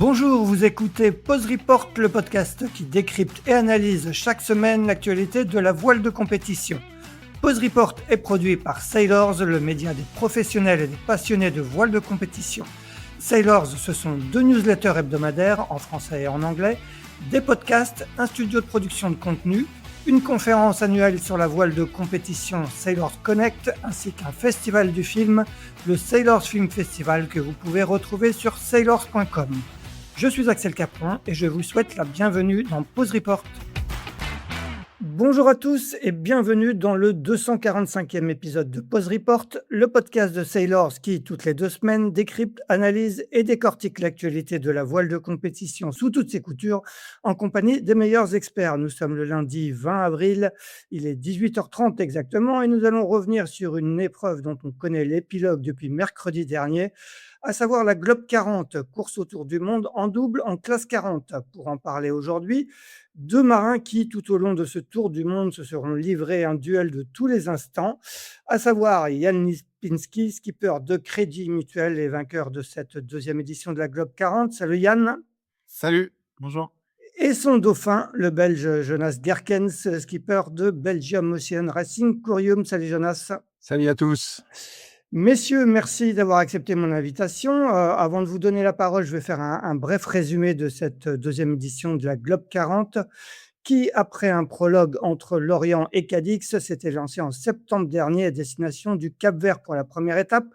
Bonjour, vous écoutez Pause Report, le podcast qui décrypte et analyse chaque semaine l'actualité de la voile de compétition. Pause Report est produit par Sailors, le média des professionnels et des passionnés de voile de compétition. Sailors, ce sont 2 newsletters hebdomadaires en français et en anglais, des podcasts, un studio de production de contenu, une conférence annuelle sur la voile de compétition Sailors Connect, ainsi qu'un festival du film, le Sailors Film Festival, que vous pouvez retrouver sur sailors.com. Je suis Axel Capron et je vous souhaite la bienvenue dans Pause Report. Bonjour à tous et bienvenue dans le 245e épisode de Pause Report, le podcast de Sailors qui, toutes les 2 semaines, décrypte, analyse et décortique l'actualité de la voile de compétition sous toutes ses coutures en compagnie des meilleurs experts. Nous sommes le lundi 20 avril, il est 18h30 exactement et nous allons revenir sur une épreuve dont on connaît l'épilogue depuis mercredi dernier, à savoir la Globe 40, course autour du monde en double en classe 40. Pour en parler aujourd'hui, 2 marins qui, tout au long de ce tour du monde, se seront livrés un duel de tous les instants, à savoir Yann Lipinski, skipper de Crédit Mutuel et vainqueur de cette 2e édition de la Globe 40. Salut Yann. Salut, bonjour. Et son dauphin, le Belge Jonas Gerkens, skipper de Belgium Ocean Racing Curium. Salut Jonas. Salut à tous. Messieurs, merci d'avoir accepté mon invitation. Avant de vous donner la parole, je vais faire un bref résumé de cette 2e édition de la Globe 40 qui, après un prologue entre Lorient et Cadix, s'était lancé en septembre dernier à destination du Cap-Vert pour la première étape,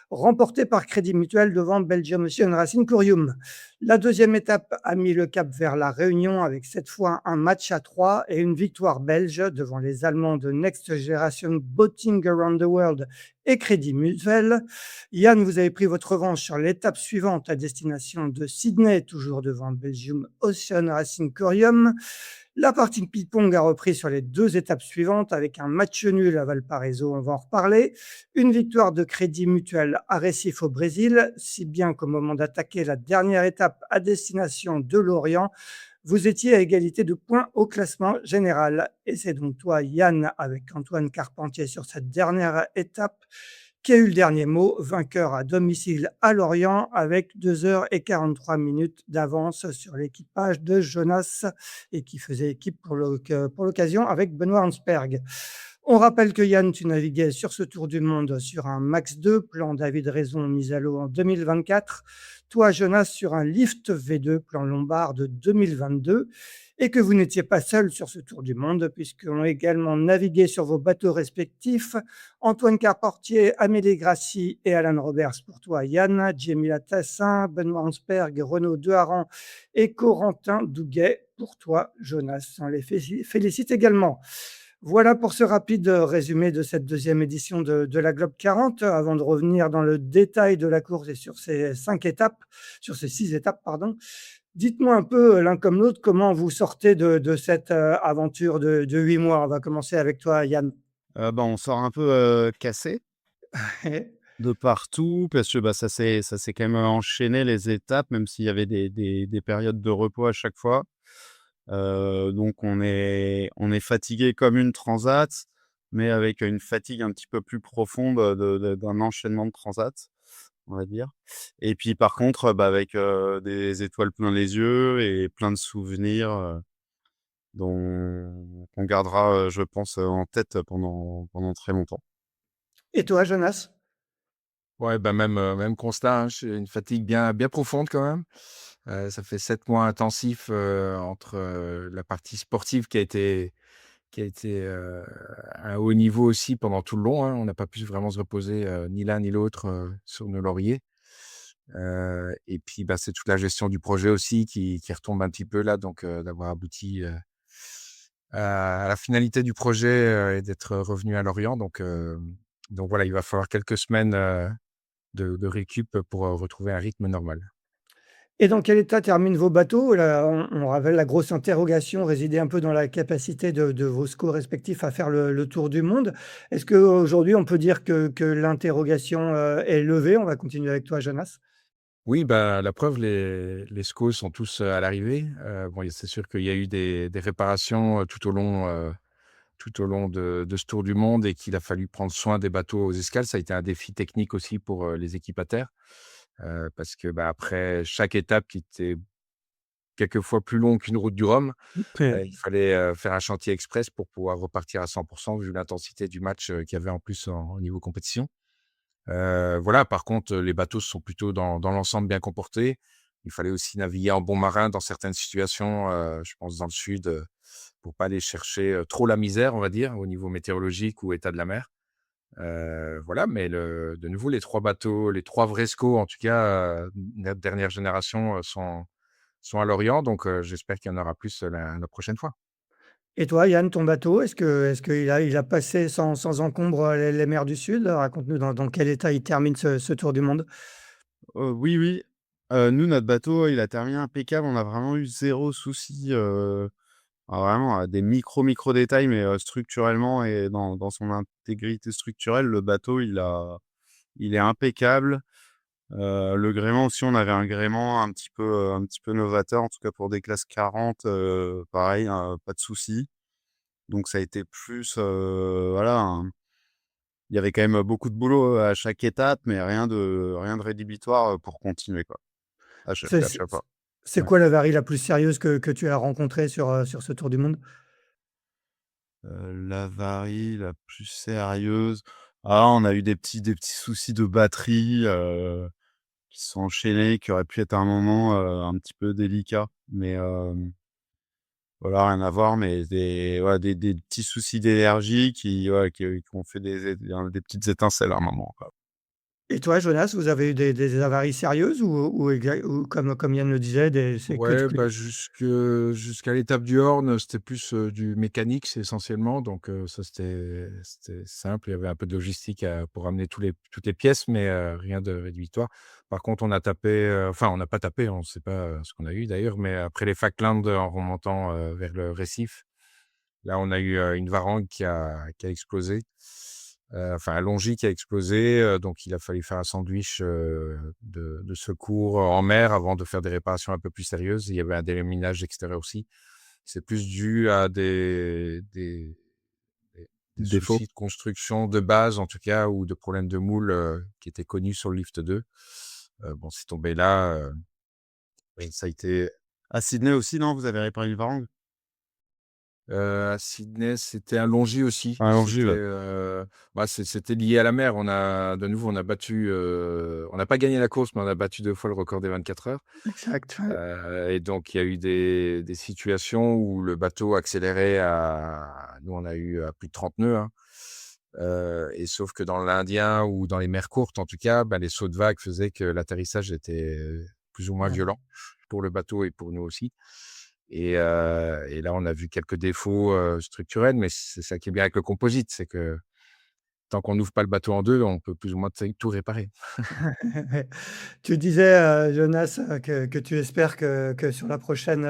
remportée par Crédit Mutuel devant Belgium Ocean Racing Curium. La 2e étape a mis le cap vers la Réunion avec cette fois un match à 3 et une victoire belge devant les Allemands de Next Generation Boating Around the World et Crédit Mutuel. Yann, vous avez pris votre revanche sur l'étape suivante à destination de Sydney, toujours devant Belgium Ocean Racing Curium. La partie de ping-pong a repris sur les 2 étapes suivantes avec un match nul à Valparaiso, on va en reparler, une victoire de Crédit Mutuel à Recife au Brésil, si bien qu'au moment d'attaquer la dernière étape à destination de Lorient, vous étiez à égalité de points au classement général. Et c'est donc toi, Yann, avec Antoine Carpentier sur cette dernière étape, qui a eu le dernier mot, vainqueur à domicile à Lorient avec 2h43 d'avance sur l'équipage de Jonas et qui faisait équipe pour l'occasion avec Benoît Hansberg. On rappelle que Yann, tu naviguais sur ce tour du monde sur un Max 2, plan David Raison mis à l'eau en 2024. Toi, Jonas, sur un Lift V2, plan Lombard de 2022. Et que vous n'étiez pas seul sur ce tour du monde, puisqu'on a également navigué sur vos bateaux respectifs Antoine Carpentier, Amélie Grassi et Alan Roberts pour toi, Yann, Jamie Tassin, Benoît Hansberg, Renaud Deharan et Corentin Douguet pour toi, Jonas. On les félicite également. Voilà pour ce rapide résumé de cette 2e édition de la Globe 40. Avant de revenir dans le détail de la course et sur ces 6 étapes, pardon. Dites-moi un peu, l'un comme l'autre, comment vous sortez de cette aventure de 8 mois. On va commencer avec toi, Yann. On sort un peu cassé de partout parce que ça s'est quand même enchaîné les étapes, même s'il y avait des périodes de repos à chaque fois. Donc on est fatigué comme une transat, mais avec une fatigue un petit peu plus profonde d'un enchaînement de transat, on va dire. Et puis par contre, avec des étoiles plein les yeux et plein de souvenirs dont on gardera, je pense, en tête pendant très longtemps. Et toi, Jonas? Ouais, même constat, hein. J'ai une fatigue bien profonde quand même. Ça fait 7 mois intensifs, entre, la partie sportive qui a été à un haut niveau aussi pendant tout le long, hein. On n'a pas pu vraiment se reposer, ni l'un ni l'autre, sur nos lauriers. Et puis, c'est toute la gestion du projet aussi qui retombe un petit peu là, donc d'avoir abouti, à la finalité du projet, et d'être revenu à Lorient. Donc voilà, il va falloir quelques semaines, de récup pour, retrouver un rythme normal. Et dans quel état terminent vos bateaux? Là, on rappelle la grosse interrogation résidait un peu dans la capacité de vos scores respectifs à faire le tour du monde. Est-ce qu'aujourd'hui, on peut dire que l'interrogation est levée? On va continuer avec toi, Jonas. Oui, la preuve, les SCO sont tous, à l'arrivée. Bon, c'est sûr qu'il y a eu des réparations, tout au long de ce tour du monde et qu'il a fallu prendre soin des bateaux aux escales. Ça a été un défi technique aussi pour, les équipataires. parce que, après chaque étape qui était quelquefois plus long qu'une route du Rhum, OK. il fallait, faire un chantier express pour pouvoir repartir à 100 vu l'intensité du match, qu'il y avait en plus en niveau compétition. Voilà, par contre, les bateaux se sont plutôt dans l'ensemble bien comportés. Il fallait aussi naviguer en bon marin dans certaines situations, je pense dans le sud, pour pas aller chercher, trop la misère, on va dire, au niveau météorologique ou état de la mer. Voilà, mais de nouveau, les 3 bateaux, les 3 vrais SCO en tout cas, de dernière génération, sont à Lorient, donc j'espère qu'il y en aura plus, la prochaine fois. Et toi, Yann, ton bateau, est-ce qu'il a passé sans encombre, les mers du Sud? Raconte-nous dans quel état il termine ce tour du monde? Oui, oui. Nous, notre bateau, il a terminé impeccable. On a vraiment eu zéro souci, vraiment à des micro détails, mais structurellement et dans son intégrité structurelle, le bateau, il est impeccable. Le gréement aussi, on avait un gréement un petit peu novateur, en tout cas pour des classes 40, pareil, pas de souci. Donc ça a été plus, voilà, il y avait quand même beaucoup de boulot, à chaque étape, mais rien de rédhibitoire, pour continuer, quoi, C'est à c'est chaque fois. c'est Ouais. quoi l'avarie la plus sérieuse que tu as rencontrée sur ce tour du monde? L'avarie la plus sérieuse, on a eu des petits soucis de batterie, qui se sont enchaînés, qui auraient pu être à un moment, un petit peu délicats, mais voilà, rien à voir, mais des petits soucis d'énergie qui ont fait des petites étincelles à un moment, quoi. Et toi, Jonas, vous avez eu des avaries sérieuses ou comme Yann le disait, c'est Ouais, que jusqu'à l'étape du Horn, c'était plus, du mécanique, c'est essentiellement, donc ça, c'était simple. Il y avait un peu de logistique pour ramener toutes les pièces, mais rien de rédhibitoire. Par contre, on a tapé, enfin, on n'a pas tapé, on ne sait pas, ce qu'on a eu d'ailleurs, mais après les Falklands, en remontant, vers le récif, là, on a eu, une varangue qui a explosé, enfin un longis qui a explosé, donc il a fallu faire un sandwich, de secours, en mer avant de faire des réparations un peu plus sérieuses. Il y avait un délaminage extérieur aussi. C'est plus dû à des Défaut. soucis de construction de base, en tout cas, ou de problèmes de moule, qui étaient connus sur le lift 2. Bon, c'est tombé là, Oui, ça a été à Sydney aussi, non? Vous avez réparé une varangue? À Sydney, c'était un longis aussi. Un Longis, C'était, ouais. c'était lié à la mer. De nouveau, on a battu, on n'a pas gagné la course, mais on a battu 2 fois le record des 24 heures. exact, ouais. Et donc il y a eu des situations où le bateau accélérait nous, on a eu à plus de 30 nœuds, hein. Et sauf que dans l'Indien ou dans les mers courtes, en tout cas, les sauts de vagues faisaient que l'atterrissage était plus ou moins Ouais. violent pour le bateau et pour nous aussi. Et là, on a vu quelques défauts, structurels, mais c'est ça qui est bien avec le composite, c'est que tant qu'on n'ouvre pas le bateau en 2, on peut plus ou moins tout réparer. Tu disais, Jonas, que tu espères que sur la prochaine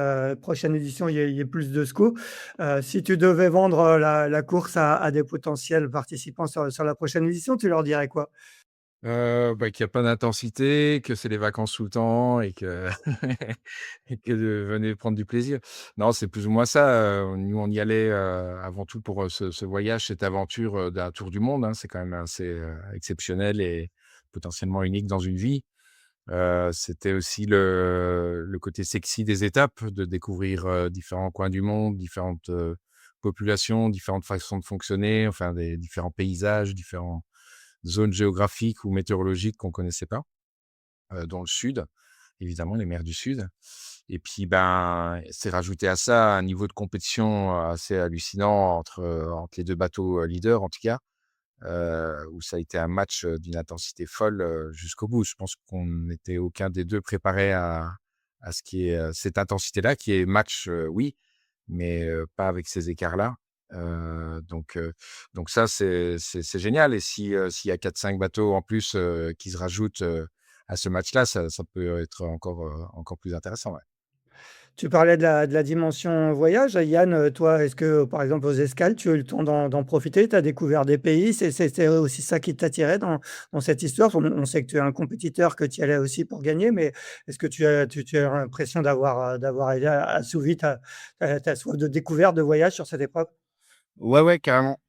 édition, il y ait plus de SCO. Si tu devais vendre, la course à des potentiels participants sur la prochaine édition, tu leur dirais quoi? Qu'il y a pas d'intensité, que c'est les vacances tout le temps et que et que venez prendre du plaisir. Non, c'est plus ou moins ça, nous, on y allait, avant tout pour, ce voyage, cette aventure, d'un tour du monde, hein. C'est quand même assez, exceptionnel et potentiellement unique dans une vie. C'était aussi le côté sexy des étapes, de découvrir, différents coins du monde, différentes, populations, différentes façons de fonctionner, enfin des différents paysages, différentes zones géographiques ou météorologiques qu'on connaissait pas, dans le sud, évidemment les mers du sud. Et puis, c'est rajouté à ça un niveau de compétition, assez hallucinant entre les 2 bateaux, leaders en tout cas, où ça a été un match, d'une intensité folle, jusqu'au bout. Je pense qu'on n'était aucun des 2 préparés à ce qui est, cette intensité-là, qui est match, oui, mais pas avec ces écarts-là. Donc ça, c'est génial. Et si, s'il y a 4-5 bateaux en plus, qui se rajoutent, à ce match-là, ça peut être encore plus intéressant, ouais. Tu parlais de la dimension voyage. Yann, toi, est-ce que, par exemple, aux escales, tu as eu le temps d'en profiter? Tu as découvert des pays? C'était aussi ça qui t'attirait dans cette histoire? On sait que tu es un compétiteur, que tu y allais aussi pour gagner, mais est-ce que tu as l'impression d'avoir assouvi ta soif de découverte, de voyage sur cette épreuve? Ouais, ouais, carrément.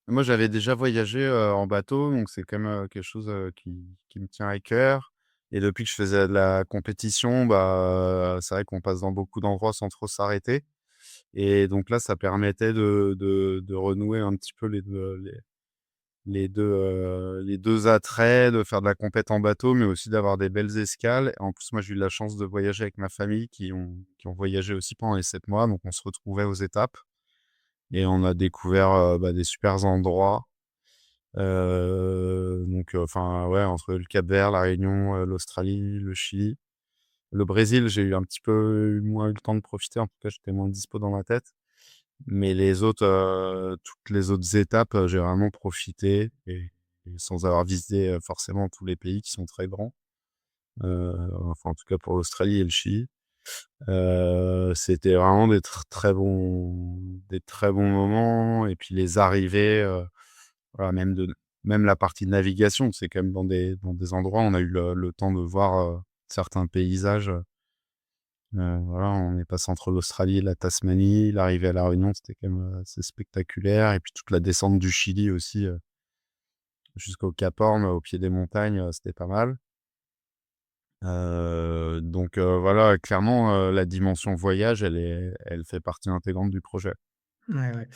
Moi, j'avais déjà voyagé, en bateau, donc c'est quand même, quelque chose, qui me tient à cœur. Et depuis que je faisais de la compétition, bah, c'est vrai qu'on passe dans beaucoup d'endroits sans trop s'arrêter. Et donc là, ça permettait de renouer un petit peu les 2 attraits, de faire de la compète en bateau, mais aussi d'avoir des belles escales. Et en plus, moi, j'ai eu la chance de voyager avec ma famille qui ont voyagé aussi pendant les 7 mois. Donc on se retrouvait aux étapes et on a découvert, bah, des supers endroits. Donc enfin, ouais, entre le Cap-Vert, La Réunion, l'Australie, le Chili. Le Brésil, j'ai eu un petit peu moins eu le temps de profiter. En tout cas, j'étais moins dispo dans ma tête. Mais les autres, toutes les autres étapes, j'ai vraiment profité et sans avoir visité, forcément tous les pays qui sont très grands. Enfin, en tout cas pour l'Australie et le Chili. C'était vraiment des très bons moments et puis les arrivées, voilà, même la partie de navigation, c'est quand même dans des endroits où on a eu le temps de voir, certains paysages. Voilà, on est passé entre l'Australie et la Tasmanie. L'arrivée à La Réunion, c'était quand même, assez spectaculaire et puis toute la descente du Chili aussi, jusqu'au Cap Horn, au pied des montagnes, c'était pas mal. Donc voilà, clairement, la dimension voyage, elle fait partie intégrante du projet. Ouais, ouais.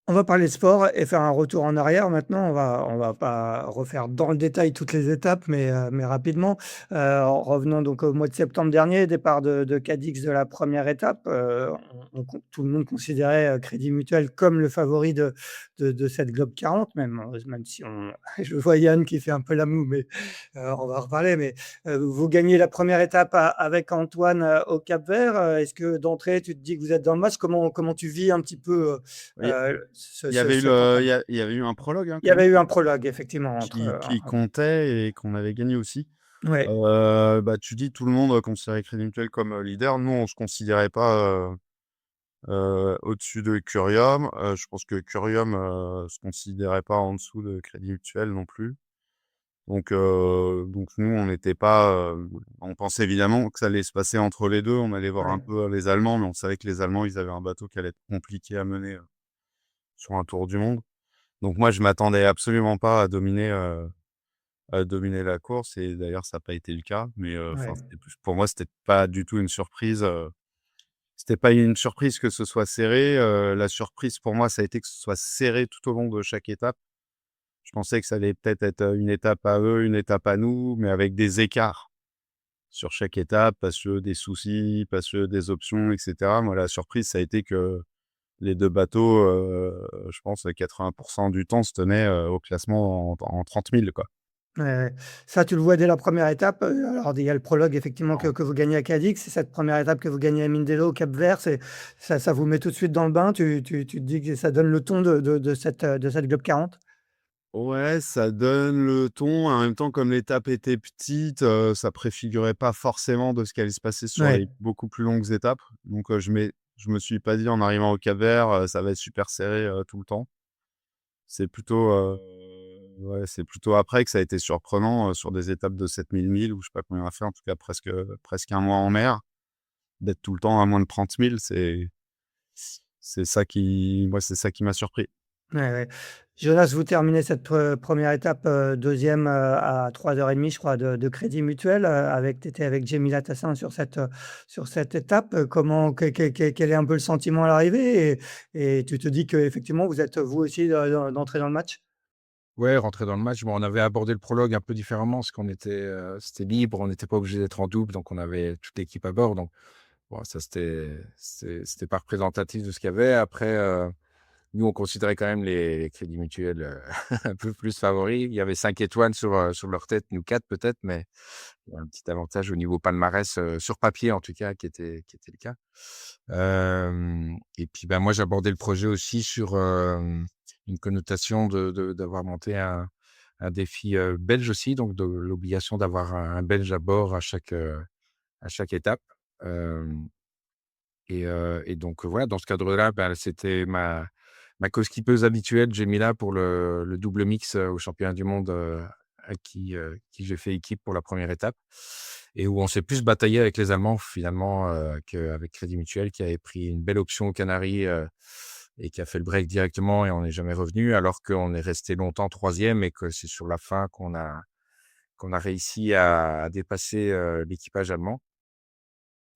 On va parler sport et faire un retour en arrière maintenant. On va pas refaire dans le détail toutes les étapes, mais rapidement. Revenons donc au mois de septembre dernier, départ de Cadix de la première étape. Tout le monde considérait, Crédit Mutuel comme le favori de cette Globe 40, même si je vois Yann qui fait un peu la moue, mais on va en reparler. Mais vous gagnez la première étape avec Antoine, au Cap-Vert. Est-ce que d'entrée, tu te dis que vous êtes dans le match? Comment tu vis un petit peu, Il y cette campagne? il y avait eu un prologue, hein, Il y quand même, avait eu un prologue effectivement qui comptait et qu'on avait gagné aussi. ouais, Bah, tu dis tout le monde, considérait Crédit Mutuel comme, leader. Nous, on se considérait pas, au-dessus de Curium. Je pense que Curium, se considérait pas en dessous de Crédit Mutuel non plus. Donc nous, on n'était pas, on pensait évidemment que ça allait se passer entre les 2. On allait voir un ouais, peu les Allemands, mais on savait que les Allemands, ils avaient un bateau qui allait être compliqué à mener, sur un tour du monde. Donc moi, je m'attendais absolument pas à dominer la course et d'ailleurs, ça a pas été le cas. Mais, enfin, ouais, c'était plus pour moi, c'était pas du tout une surprise, c'était pas une surprise que ce soit serré. La surprise pour moi, ça a été que ce soit serré tout au long de chaque étape. Je pensais que ça allait peut-être être, une étape à eux, une étape à nous, mais avec des écarts sur chaque étape parce que des soucis, parce que des options et cetera. Moi, la surprise, ça a été que les 2 bateaux, je pense à 80 du temps se tenaient, au classement en 30 000, quoi. ouais, ouais. Ça, tu le vois dès la première étape, alors il y a le prologue effectivement que Non. que vous gagnez à Cadix. C'est cette première étape que vous gagnez à Mindelo, au Cap-Vert, ça vous met tout de suite dans le bain? Tu te dis que ça donne le ton de cette Globe 40? Ouais, ça donne le ton. En même temps, comme l'étape était petite, ça préfigurait pas forcément de ce qui allait se passer sur Ouais, les beaucoup plus longues étapes. Donc, je me suis pas dit en arrivant au Cap-Vert, ça va être super serré, tout le temps. C'est plutôt, ouais, c'est plutôt après que ça a été surprenant, sur des étapes de 7 000 milles ou je sais pas combien on a fait, en tout cas presque un mois en mer, d'être tout le temps à moins de 30 000, c'est ça qui m'a surpris. ouais, ouais. Jonas, vous terminez cette première étape, 2e, à 3h30 je crois de Crédit Mutuel, tu étais avec Jemila Tassin sur cette étape. Comment quel est un peu le sentiment à l'arrivée? Et tu te dis qu'effectivement vous êtes vous aussi, d'entrer dans le match? Ouais, rentrer dans le match, bon, on avait abordé le prologue un peu différemment parce qu'on était, c'était libre, on n'était pas obligé d'être en double, donc on avait toute l'équipe à bord, donc bon, ça c'était pas représentatif de ce qu'il y avait. Après, nous, on considérait quand même les crédits mutuels, un peu plus favoris. Il y avait 5 étoiles sur leur tête, nous 4 peut-être, mais il y a un petit avantage au niveau palmarès, sur papier en tout cas, qui était le cas. Et puis, ben, moi, j'abordais le projet aussi sur, une connotation d'avoir monté un défi, belge aussi, donc de l'obligation d'avoir un Belge à bord à chaque étape. Hem et donc, voilà, dans ce cadre-là, ben, c'était ma co-skippeuse habituelle, Jemila, pour le double mix, aux championnats du monde, à qui j'ai fait équipe pour la première étape et où on s'est plus bataillé avec les Allemands finalement, qu'avec Crédit Mutuel qui avait pris une belle option aux Canaries, et qui a fait le break directement et on n'est jamais revenu alors qu'on est resté longtemps troisième et que c'est sur la fin qu'on a réussi à dépasser, l'équipage allemand.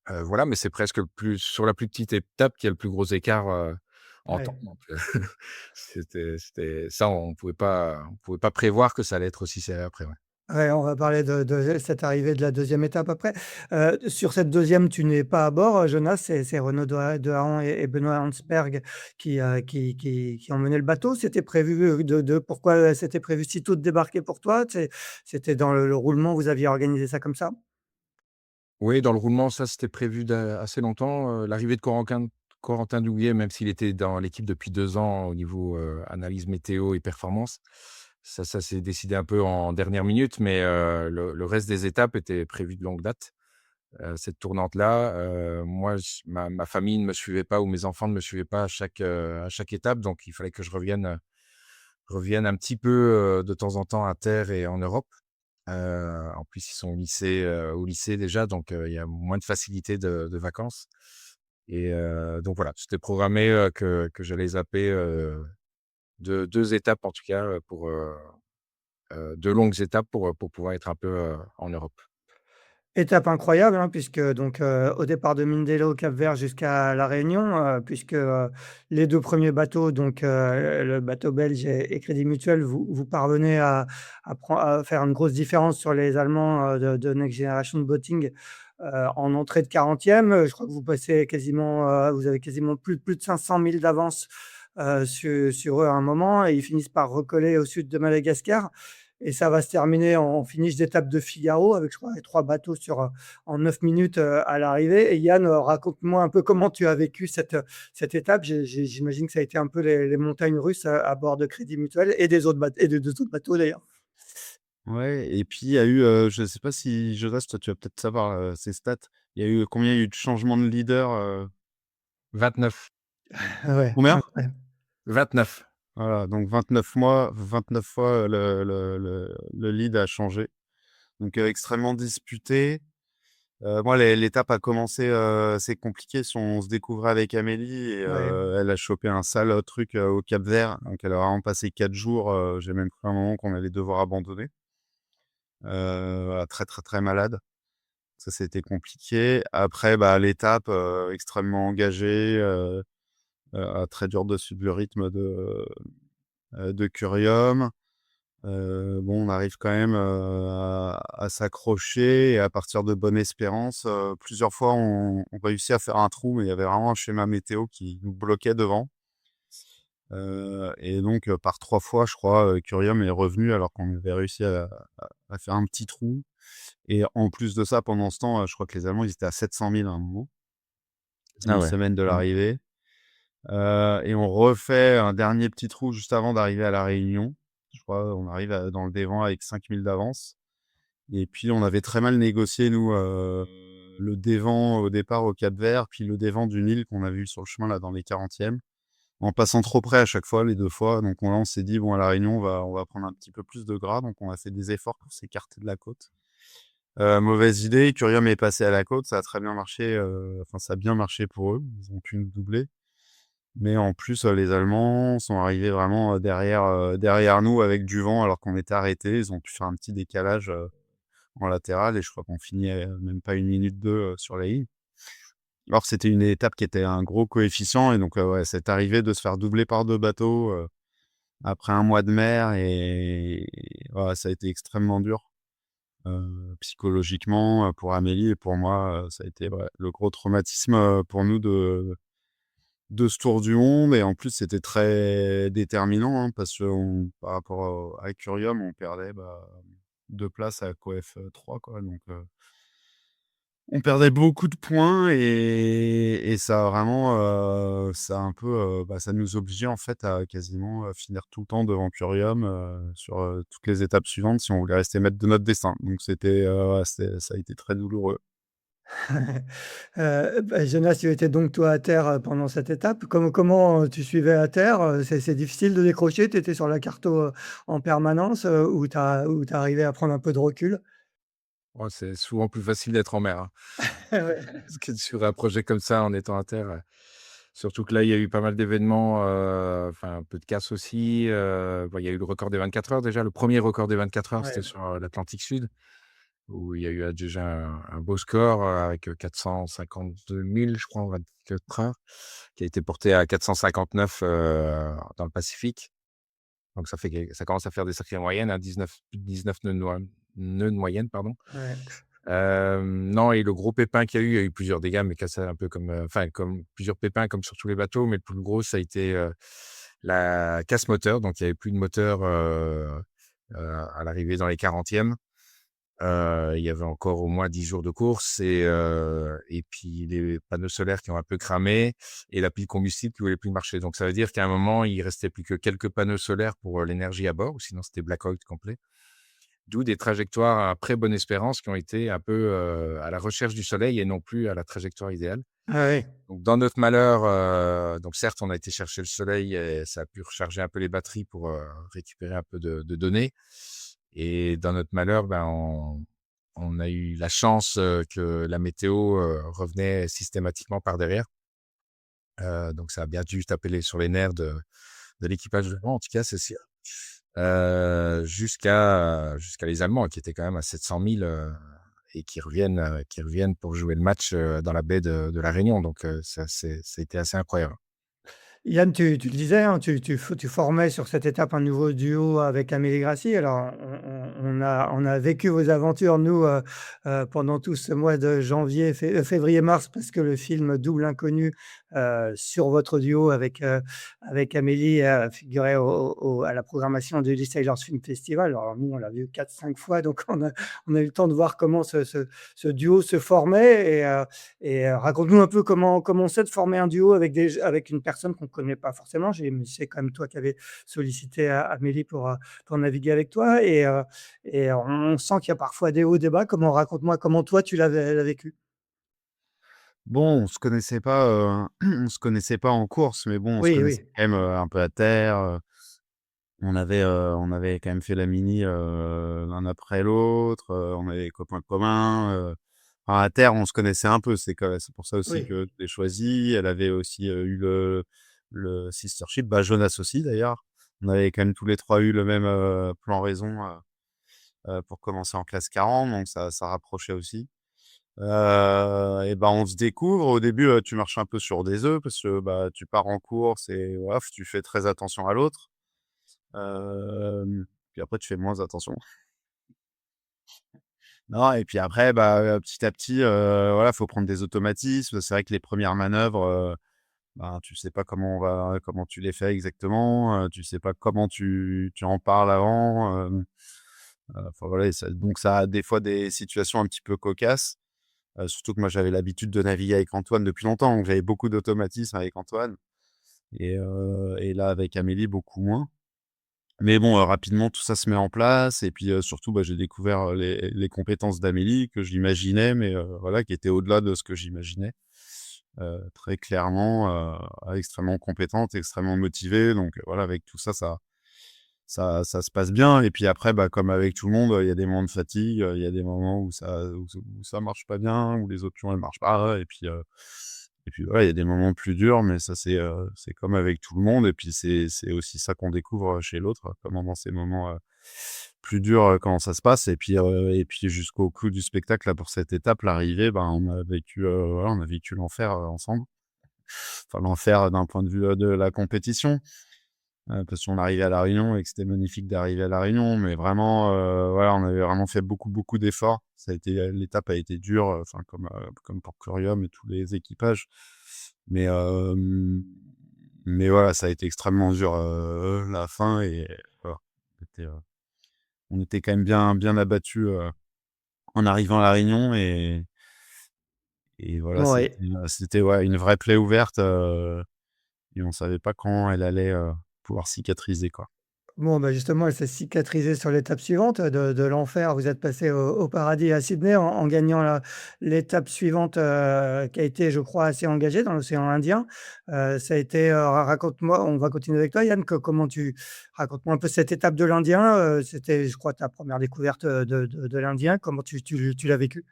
Voilà, mais c'est presque sur la plus petite étape qu'il y a le plus gros écart, en temps, Ouais. donc c'était ça, on pouvait pas prévoir que ça allait être aussi serré après, ouais. Ouais, on va parler de cette arrivée de la deuxième étape après. Sur cette deuxième, tu n'es pas à bord, Jonas, c'est Renaud de Haen et Benoît Hansberg qui ont mené le bateau. C'était prévu, pourquoi c'était prévu si tôt de débarquer pour toi? C'était dans le roulement, vous aviez organisé ça comme ça? Oui, dans le roulement, ça, c'était prévu assez longtemps, l'arrivée de Corentin Douguet, même s'il était dans l'équipe depuis 2 ans au niveau, analyse météo et performance, ça s'est décidé un peu en dernière minute, mais le reste des étapes était prévu de longue date. Cette tournante-là, moi, ma famille ne me suivait pas ou mes enfants ne me suivaient pas à chaque étape, donc il fallait que je revienne un petit peu, de temps en temps à terre et en Europe. En plus, ils sont au lycée déjà, donc il y a moins de facilité de vacances et donc voilà, c'était programmé, que j'allais zapper, de 2 étapes en tout cas, 2 longues étapes pour pouvoir être un peu, en Europe. Étape incroyable, hein, puisque donc, au départ de Mindelo, Cap-Vert jusqu'à La Réunion, puisque, les 2 premiers bateaux, donc, le bateau belge et Crédit Mutuel, vous parvenez à faire une grosse différence sur les Allemands, de Next Generation Boating, en entrée de 40e. Je crois que vous passez quasiment, vous avez quasiment plus de 500 milles d'avance, sur eux à un moment et ils finissent par recoller au sud de Madagascar. Et ça va se terminer en finish d'étape de Figaro avec, je crois, les 3 bateaux en 9 minutes, à l'arrivée. Et Yann, raconte-moi un peu comment tu as vécu cette étape. J'imagine que ça a été un peu les montagnes russes à bord de Crédit Mutuel et des 2 autres bateaux d'ailleurs. Ouais et puis il y a eu, je sais pas si Jonas, toi, tu vas peut-être savoir, ces stats. Il y a eu combien il y a eu de changements de leader, 29, Ouais, combien? incroyable. 29. Voilà, donc 29 fois, le lead a changé, donc extrêmement disputé. Moi, l'étape a commencé, c'est compliqué. On se découvrait avec Amélie et Ouais. elle a chopé un sale truc, au Cap-Vert, donc elle a vraiment passé 4 jours, j'ai même cru à un moment qu'on allait devoir abandonner. Voilà, très, très, très malade. Ça, c'était compliqué. Après, bah, l'étape, extrêmement engagée, très dur de suivre le rythme de Curium. Bon, on arrive quand même, à s'accrocher et à partir de Bonne-Espérance, plusieurs fois on réussit à faire un trou, mais il y avait vraiment un schéma météo qui nous bloquait devant. Et donc, par 3 fois, je crois, Curium est revenu alors qu'on avait réussi à faire un petit trou et en plus de ça, pendant ce temps, je crois que les Allemands, ils étaient à 700 000 à un moment, à Ah une ouais. semaine de Mmh. l'arrivée. Et on refait un dernier petit trou juste avant d'arriver à La Réunion. Je crois, on arrive dans le Dévent avec 5 000 d'avance. Et puis on avait très mal négocié nous, le dévent au départ au Cap-Vert, puis le dévent d'une île qu'on avait vu sur le chemin là dans les 40e, en passant trop près à chaque fois, les 2 fois. Donc on s'est dit: «Bon à La Réunion, on va prendre un petit peu plus de gras», donc on a fait des efforts pour s'écarter de la côte. Mauvaise idée, Curium est passé à la côte, ça a très bien marché, enfin ça a bien marché pour eux, ils ont pu nous doubler. Mais en plus, les Allemands sont arrivés vraiment, derrière nous avec du vent alors qu'on était arrêtés. Ils ont pu faire un petit décalage, en latéral et je crois qu'on finit, même pas 1 minute 2 sur la ligne. Alors que c'était une étape qui était un gros coefficient et donc, ouais, cette arrivée de se faire doubler par 2 bateaux, après un mois de mer et voilà, ça a été extrêmement dur, psychologiquement, pour Amélie et pour moi, ça a été, ouais, le gros traumatisme, pour nous de ce tour du monde et en plus, c'était très déterminant, hein, parce que par rapport à Curium, on perdait, bah, 2 places à Coef, 3 quoi, donc on perdait beaucoup de points et ça a vraiment, ça a un peu, bah, ça nous obligeait en fait à quasiment, finir tout le temps devant Curium, sur, toutes les étapes suivantes si on voulait rester maître de notre destin. Donc c'était, ouais, ça a été très douloureux. Bah, Jonas, tu étais donc toi à terre, pendant cette étape. Comment, tu suivais à terre? C'est difficile de décrocher? Tu étais sur la carto, en permanence, ou tu arrivé à prendre un peu de recul? Ouais, c'est souvent plus facile d'être en mer, hein, Ouais. parce que sur un projet comme ça en étant à terre, surtout que là, il y a eu pas mal d'événements, enfin un peu de casse aussi. Il y a eu le record des 24 heures déjà. Le premier record des 24 heures, c'était Ouais. sur l'Atlantique Sud, où il y a eu déjà un beau score avec 452 000, je crois, en 24 heures, qui a été porté à 459 dans le Pacifique. Donc ça commence à faire des sacrées moyennes, à 19 nœuds de moyenne, pardon. Ouais. Non, et le gros pépin qu'il y a eu, il y a eu plusieurs dégâts, mais cassé un peu comme, comme plusieurs pépins comme sur tous les bateaux, mais le plus gros, ça a été, la casse moteur. Donc il y avait plus de moteur, à l'arrivée dans les 40e. Il y avait encore au moins 10 jours de course et puis les panneaux solaires qui ont un peu cramé et la pile combustible qui voulait plus marcher. Donc ça veut dire qu'à un moment, il restait plus que quelques panneaux solaires pour, l'énergie à bord, ou sinon c'était blackout complet. D'où des trajectoires après Bonne-Espérance qui ont été un peu, à la recherche du soleil et non plus à la trajectoire idéale. Ah oui. Donc dans notre malheur, donc certes, on a été chercher le soleil et ça a pu recharger un peu les batteries pour, récupérer un peu de données. Et dans notre malheur, on a eu la chance, que la météo, revenait systématiquement par derrière. Donc ça a bien dû taper sur les nerfs de l'équipage de bord, en tout cas, c'est sûr. Jusqu'à les Allemands qui étaient quand même à 700 000, et qui reviennent pour jouer le match, dans la baie de La Réunion. Donc ça a été assez incroyable. Yann, tu le disais, hein, tu formais sur cette étape un nouveau duo avec Amélie Grassi. Alors, on a vécu vos aventures, nous, pendant tout ce mois de janvier, février-mars, parce que le film Double Inconnu sur votre duo avec Amélie figurait à la programmation du Sailors Film Festival. Alors, nous, on l'a vu 4-5 fois, donc on a eu le temps de voir comment ce duo se formait. Raconte-nous un peu comment c'est de former un duo avec une personne qu'on ne connaît pas forcément. Mais c'est quand même toi qui avais sollicité Amélie pour naviguer avec toi. Et on sent qu'il y a parfois des hauts, des bas. Raconte-moi comment toi tu l'as vécu. Bon, on se connaissait pas, on se connaissait pas en course, mais bon, on se Oui, connaissait oui. quand même, un peu à terre. On avait quand même fait la mini, l'un après l'autre. On avait des copains communs. Enfin, à terre, on se connaissait un peu. C'est pour ça aussi Oui. que je l'ai choisie. Elle avait aussi, eu le sistership. Bah, Jonas aussi d'ailleurs. On avait quand même tous les 3 eu le même, plan raison, pour commencer en classe 40, donc ça rapprochait aussi. Et ben, on se découvre. Au début, tu marches un peu sur des œufs parce que, bah, tu pars en course et voilà, tu fais très attention à l'autre. Puis après, tu fais moins attention. Non, et puis après, bah, petit à petit, voilà, faut prendre des automatismes. C'est vrai que les premières manœuvres, ben, tu sais pas comment tu les fais exactement, tu sais pas comment tu en parles avant, enfin voilà, et donc ça a des fois des situations un petit peu cocasses, surtout que moi, j'avais l'habitude de naviguer avec Antoine depuis longtemps, donc j'avais beaucoup d'automatismes avec Antoine et là, avec Amélie, beaucoup moins. Mais bon, rapidement, tout ça se met en place et puis, surtout, bah, j'ai découvert, les compétences d'Amélie que j'imaginais, mais, voilà, qui étaient au-delà de ce que j'imaginais. Très clairement, extrêmement compétente, extrêmement motivée, donc, voilà, avec tout ça, ça se passe bien et puis après, bah, comme avec tout le monde, il y a des moments de fatigue, il y a des moments où ça marche pas bien, où les options, elles marchent pas et puis voilà, il y a des moments plus durs, mais ça, c'est comme avec tout le monde et puis c'est aussi ça qu'on découvre chez l'autre, comment dans ces moments, plus durs, comment ça se passe et puis jusqu'au clou du spectacle, là, pour cette étape, l'arrivée, ben, voilà, on a vécu l'enfer, ensemble. Enfin, l'enfer d'un point de vue, de la compétition, parce qu'on arrivait à La Réunion et que c'était magnifique d'arriver à La Réunion, mais vraiment, voilà, on avait vraiment fait beaucoup, beaucoup d'efforts. L'étape a été dure, enfin comme pour Curium et tous les équipages. Mais, mais voilà, ça a été extrêmement dur, la fin et voilà. On était quand même bien bien abattus, en arrivant à La Réunion et voilà, Bon, c'était ouais, une vraie plaie ouverte, et on savait pas quand elle allait, pouvoir cicatriser, quoi. bon, bah, justement, elle s'est cicatrisée sur l'étape suivante, de l'enfer. Vous êtes passé au paradis à Sydney en gagnant l'étape suivante, qui a été, je crois, assez engagée dans l'océan Indien. Ça a été, raconte-moi, on va continuer avec toi, Yann, raconte-moi un peu cette étape de l'Indien. C'était, je crois, ta première découverte de l'Indien. Comment tu l'as vécu?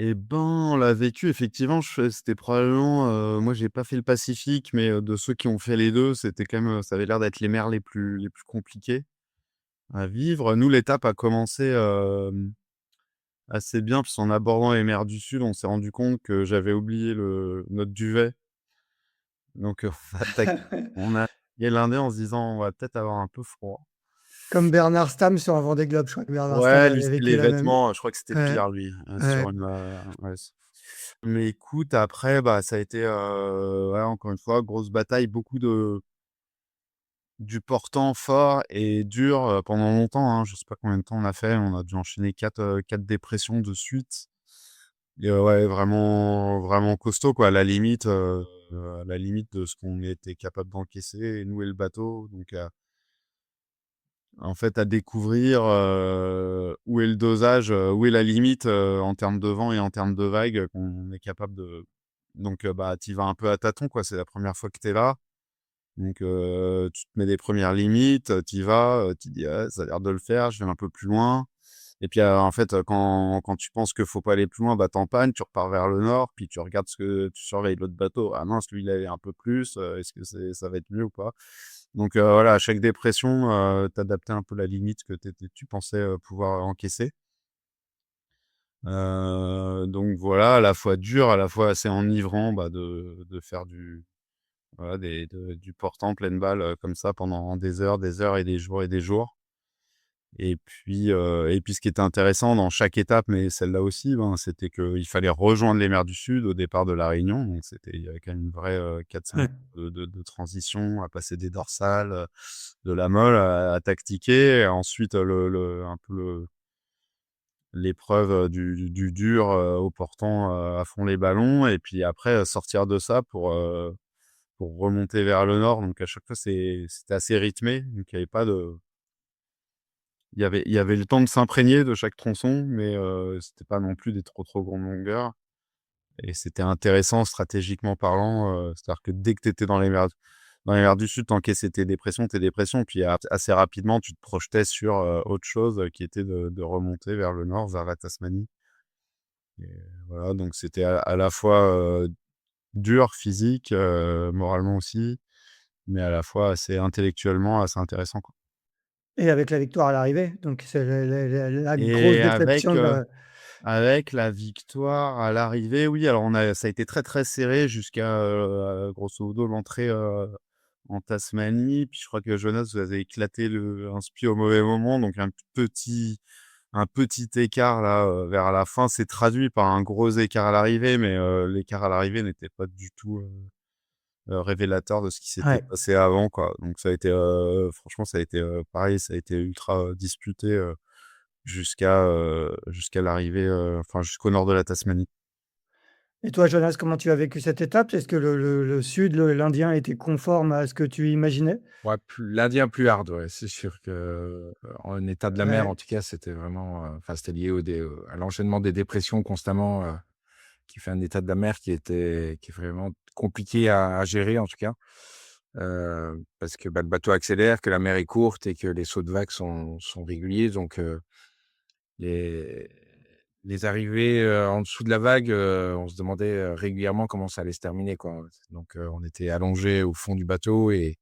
Et ben, on l'a vécu effectivement, c'était probablement, moi j'ai pas fait le Pacifique, mais de ceux qui ont fait les 2, c'était quand même, ça avait l'air d'être les mers les plus compliquées à vivre. Nous, l'étape a commencé, assez bien, parce qu'en abordant les mers du Sud, on s'est rendu compte que j'avais oublié notre duvet. Donc on a attaqué l'Indien en se disant: «On va peut-être avoir un peu froid». Comme Bernard Stamm sur un Vendée Globe, je crois que Bernard Stamm Ouais, lui, avait c'était vécu les la même. vêtements, je crois que c'était Ouais, pire lui, ouais. sur une, ouais. Mais écoute, après, bah, ça a été, ouais, encore une fois, grosse bataille, beaucoup du portant fort et dur, pendant longtemps, hein. Je sais pas combien de temps on a fait, on a dû enchaîner 4 dépressions de suite et ouais, vraiment vraiment costaud, quoi, à la limite de ce qu'on était capable d'encaisser, nous et le bateau, donc en fait, à découvrir, où est le dosage, où est la limite, en termes de vent et en termes de vagues, qu'on est capable de, donc bah, tu y vas un peu à tâtons, quoi. C'est la première fois que tu es là, donc tu te mets des premières limites, tu y vas, tu te dis: «Ah, ça a l'air de le faire, je vais un peu plus loin», et puis, en fait, quand tu penses qu'il faut pas aller plus loin, bah, tu empannes, tu repars vers le nord, puis tu surveilles l'autre bateau. «Ah mince, lui, il allait un peu plus, est-ce que ça va être mieux ou pas?» Donc voilà, à chaque dépression, tu adaptais un peu la limite que tu pensais, pouvoir encaisser. Donc voilà, à la fois dur, à la fois assez enivrant, bah, de faire du portant pleine balle, comme ça pendant des heures et des jours et des jours. Et puis ce qui était intéressant dans chaque étape, mais celle-là aussi, ben, c'était qu'il fallait rejoindre les mers du Sud au départ de La Réunion. Donc il y avait quand même une vraie, 4-5 Ouais. de transition, à passer des dorsales, de la molle à tactiquer, et ensuite, un peu l'épreuve, du dur, au portant, à fond les ballons, et puis après, sortir de ça pour remonter vers le nord. Donc à chaque fois, c'était assez rythmé, donc il y avait le temps de s'imprégner de chaque tronçon, mais c'était pas non plus des trop grandes longueurs, et c'était intéressant stratégiquement parlant, c'est-à-dire que dès que tu étais dans les mers du Sud, tu encaissais tes dépressions, puis assez rapidement, tu te projetais sur, autre chose, qui était de remonter vers le nord, vers la Tasmanie, et voilà, donc c'était à la fois, dur, physique, moralement aussi, mais à la fois assez intellectuellement assez intéressant, quoi. Et avec la victoire à l'arrivée, donc c'est la grosse Et déception de la. avec la victoire à l'arrivée, oui, alors ça a été très, très serré jusqu'à, grosso modo l'entrée, en Tasmanie. Puis je crois que Jonas, vous avez éclaté un spi au mauvais moment, donc un petit écart là, vers la fin s'est traduit par un gros écart à l'arrivée, mais l'écart à l'arrivée n'était pas du tout, révélateur de ce qui s'était Ouais. passé avant, quoi. Donc ça a été, franchement, ça a été, pareil, ça a été ultra, disputé, jusqu'à l'arrivée, enfin jusqu'au nord de la Tasmanie. Et toi, Jonas, comment tu as vécu cette étape? Est-ce que le sud, l'Indien était conforme à ce que tu imaginais? Ouais, l'Indien plus hard, ouais, c'est sûr que, en état de la mer, en Ouais, tout cas, c'était vraiment, enfin, c'était lié à l'enchaînement des dépressions constamment, qui fait un état de la mer qui est vraiment compliqué à gérer, en tout cas. Parce que, bah, le bateau accélère, que la mer est courte et que les sauts de vagues sont réguliers, donc les les arrivées, en dessous de la vague, on se demandait, régulièrement comment ça allait se terminer, quoi. Donc on était allongés au fond du bateau et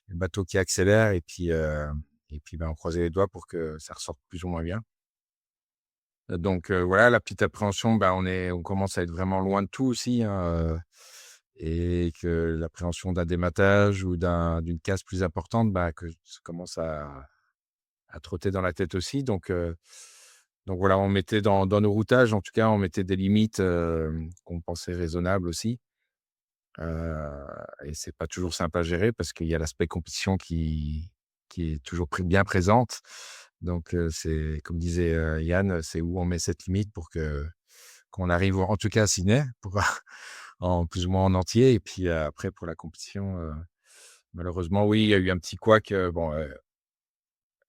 le bateau qui accélère et puis, ben, on croisait les doigts pour que ça ressorte plus ou moins bien. Donc voilà, la petite appréhension, ben, on commence à être vraiment loin de tout aussi, hein, et que l'appréhension d'un dématage ou d'une casse plus importante, bah, que ça commence à trotter dans la tête aussi. Donc voilà, on mettait dans nos routages, en tout cas, on mettait des limites, qu'on pensait raisonnables aussi. Et c'est pas toujours simple à gérer parce qu'il y a l'aspect compétition qui est toujours bien présente. Donc c'est comme disait, Yann, c'est où on met cette limite pour qu'on arrive en tout cas à Sydney, pour en plus ou moins en entier, et puis, après pour la compétition, malheureusement oui, il y a eu un petit couac, bon,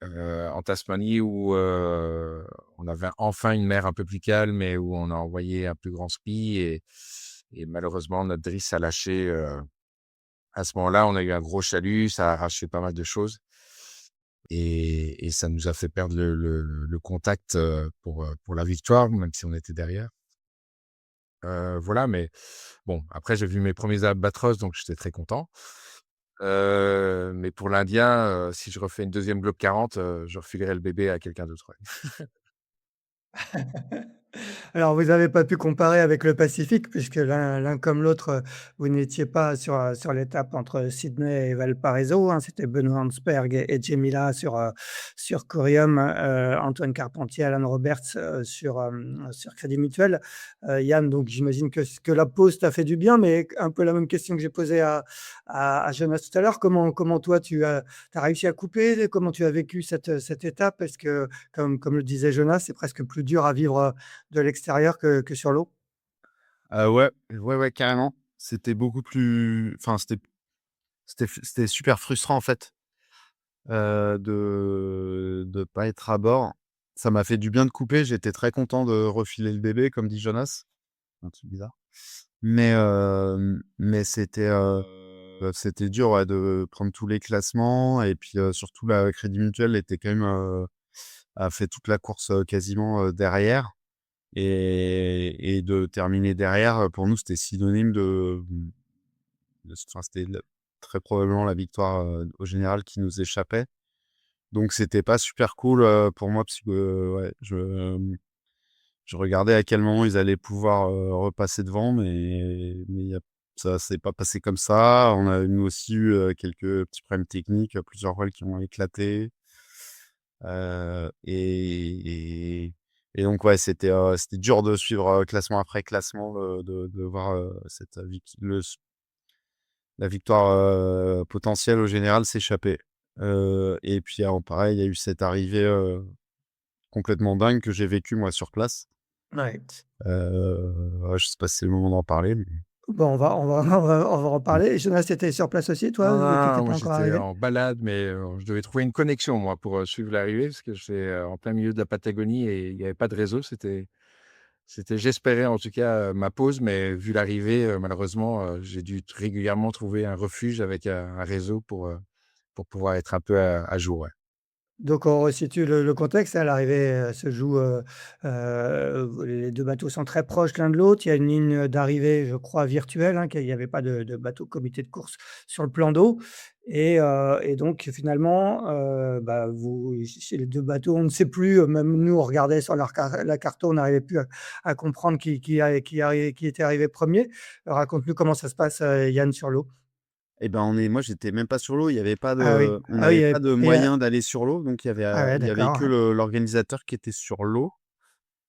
en Tasmanie où, on avait enfin une mer un peu plus calme et où on a envoyé un plus grand spi, et malheureusement notre drisse a lâché, à ce moment-là. On a eu un gros chalut, ça a arraché pas mal de choses, et ça nous a fait perdre le contact, pour la victoire, même si on était derrière. Voilà, mais bon, après j'ai vu mes premiers albatros, donc j'étais très content. Mais pour l'Indien, si je refais une deuxième Globe 40, je refilerai le bébé à quelqu'un d'autre, ouais. Alors, vous n'avez pas pu comparer avec le Pacifique puisque l'un comme l'autre, vous n'étiez pas sur l'étape entre Sydney et Valparaiso, hein. C'était Benoît Hansberg et Jemila sur Corium, Antoine Carpentier, Alan Roberts, sur Crédit Mutuel. Yann, donc j'imagine que la pause t'a fait du bien, mais un peu la même question que j'ai posée à Jonas tout à l'heure. Comment toi tu as réussi à couper? Comment tu as vécu cette étape? Est-ce que comme le disait Jonas, c'est presque plus dur à vivre, de l'extérieur que sur l'eau? Ouais, ouais, ouais, carrément. C'était beaucoup plus enfin, c'était super frustrant, en fait, de pas être à bord. Ça m'a fait du bien de couper. J'étais très content de refiler le bébé, comme dit Jonas. Un truc bizarre. Mais c'était dur, ouais, de prendre tous les classements et puis, surtout la Crédit Mutuel était quand même, a fait toute la course, quasiment, derrière et de terminer derrière, pour nous, c'était synonyme enfin, c'était très probablement la victoire, au général qui nous échappait. Donc c'était pas super cool, pour moi parce que, ouais, je regardais à quel moment ils allaient pouvoir, repasser devant, mais ça s'est pas passé comme ça. On a nous aussi eu, quelques petits problèmes techniques, plusieurs voiles qui ont éclaté, et donc ouais, c'était dur de suivre, classement après classement, de voir, cette la victoire, potentielle au général s'échapper. Et puis alors pareil, il y a eu cette arrivée, complètement dingue que j'ai vécue moi sur place. Ouais. Ouais, je sais pas si c'est le moment d'en parler, mais Bon, on va en parler. Jonas, tu étais sur place aussi, Non, toi, non, ou tu étais non, moi pas encore j'étais arrivé? en balade, mais je devais trouver une connexion moi pour, suivre l'arrivée parce que j'étais, en plein milieu de la Patagonie et il y avait pas de réseau. C'était j'espérais en tout cas, ma pause, mais vu l'arrivée, malheureusement, j'ai dû régulièrement trouver un refuge avec, un réseau pour pouvoir être un peu à jour, ouais. Donc on resitue le contexte, à l'arrivée, se joue, les 2 bateaux sont très proches l'un de l'autre. Il y a une ligne d'arrivée, je crois virtuelle, hein, qu'il y avait pas de bateau comité de course sur le plan d'eau et donc finalement, bah, vous chez les 2 bateaux, on ne sait plus, même nous on regardait sur la carto, on n'arrivait plus à comprendre qui était arrivé premier. Raconte-nous comment ça se passe, Yann, sur l'eau? moi j'étais même pas sur l'eau, Ah oui, on ah oui, n'avait pas de et moyen d'aller sur l'eau, donc ah ouais, il y avait d'accord, que ouais. l'organisateur qui était sur l'eau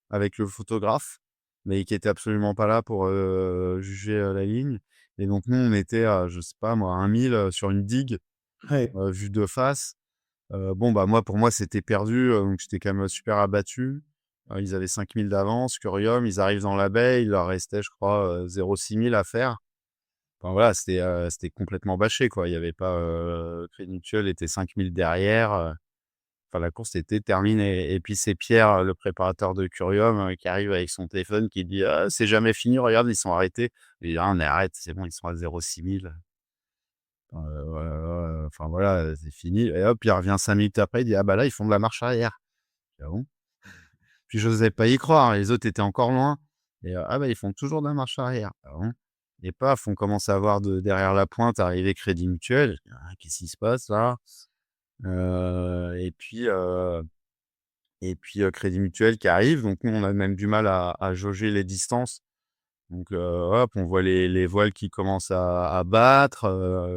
avec le photographe, mais qui était absolument pas là pour, juger, la ligne, et donc nous on était à, je sais pas moi, 1 mille, sur une digue, Ouais. vue de face. Bon, bah, pour moi, c'était perdu, donc j'étais quand même super abattu. Ils avaient 5 000 d'avance, Curium, ils arrivent dans la baie, il leur restait, je crois, 0,6 000 à faire. Enfin voilà, c'était complètement bâché, quoi. Il y avait pas, Crédit Mutuel était 5 000 derrière, enfin la course était terminée, et puis c'est Pierre, le préparateur de Curium, qui arrive avec son téléphone qui dit: «Ah, c'est jamais fini, regarde, ils sont arrêtés». Je dis: «Ah mais arrête, c'est bon, ils sont à 0,6 000». Enfin voilà, c'est fini, et hop, il revient 5 minutes après, il dit: «Ah bah là, ils font de la marche arrière». Je dis: «Ah bon?» Puis j'osais pas y croire, les autres étaient encore loin, et «Ah bah, ils font toujours de la marche arrière». «Ah bon?» Et paf, on commence à voir de derrière la pointe arriver Crédit Mutuel. Je dis: «Ah, qu'est-ce qui se passe là?» Et puis, Crédit Mutuel qui arrive, donc nous, on a même du mal à jauger les distances. Donc, hop, on voit les voiles qui commencent à battre,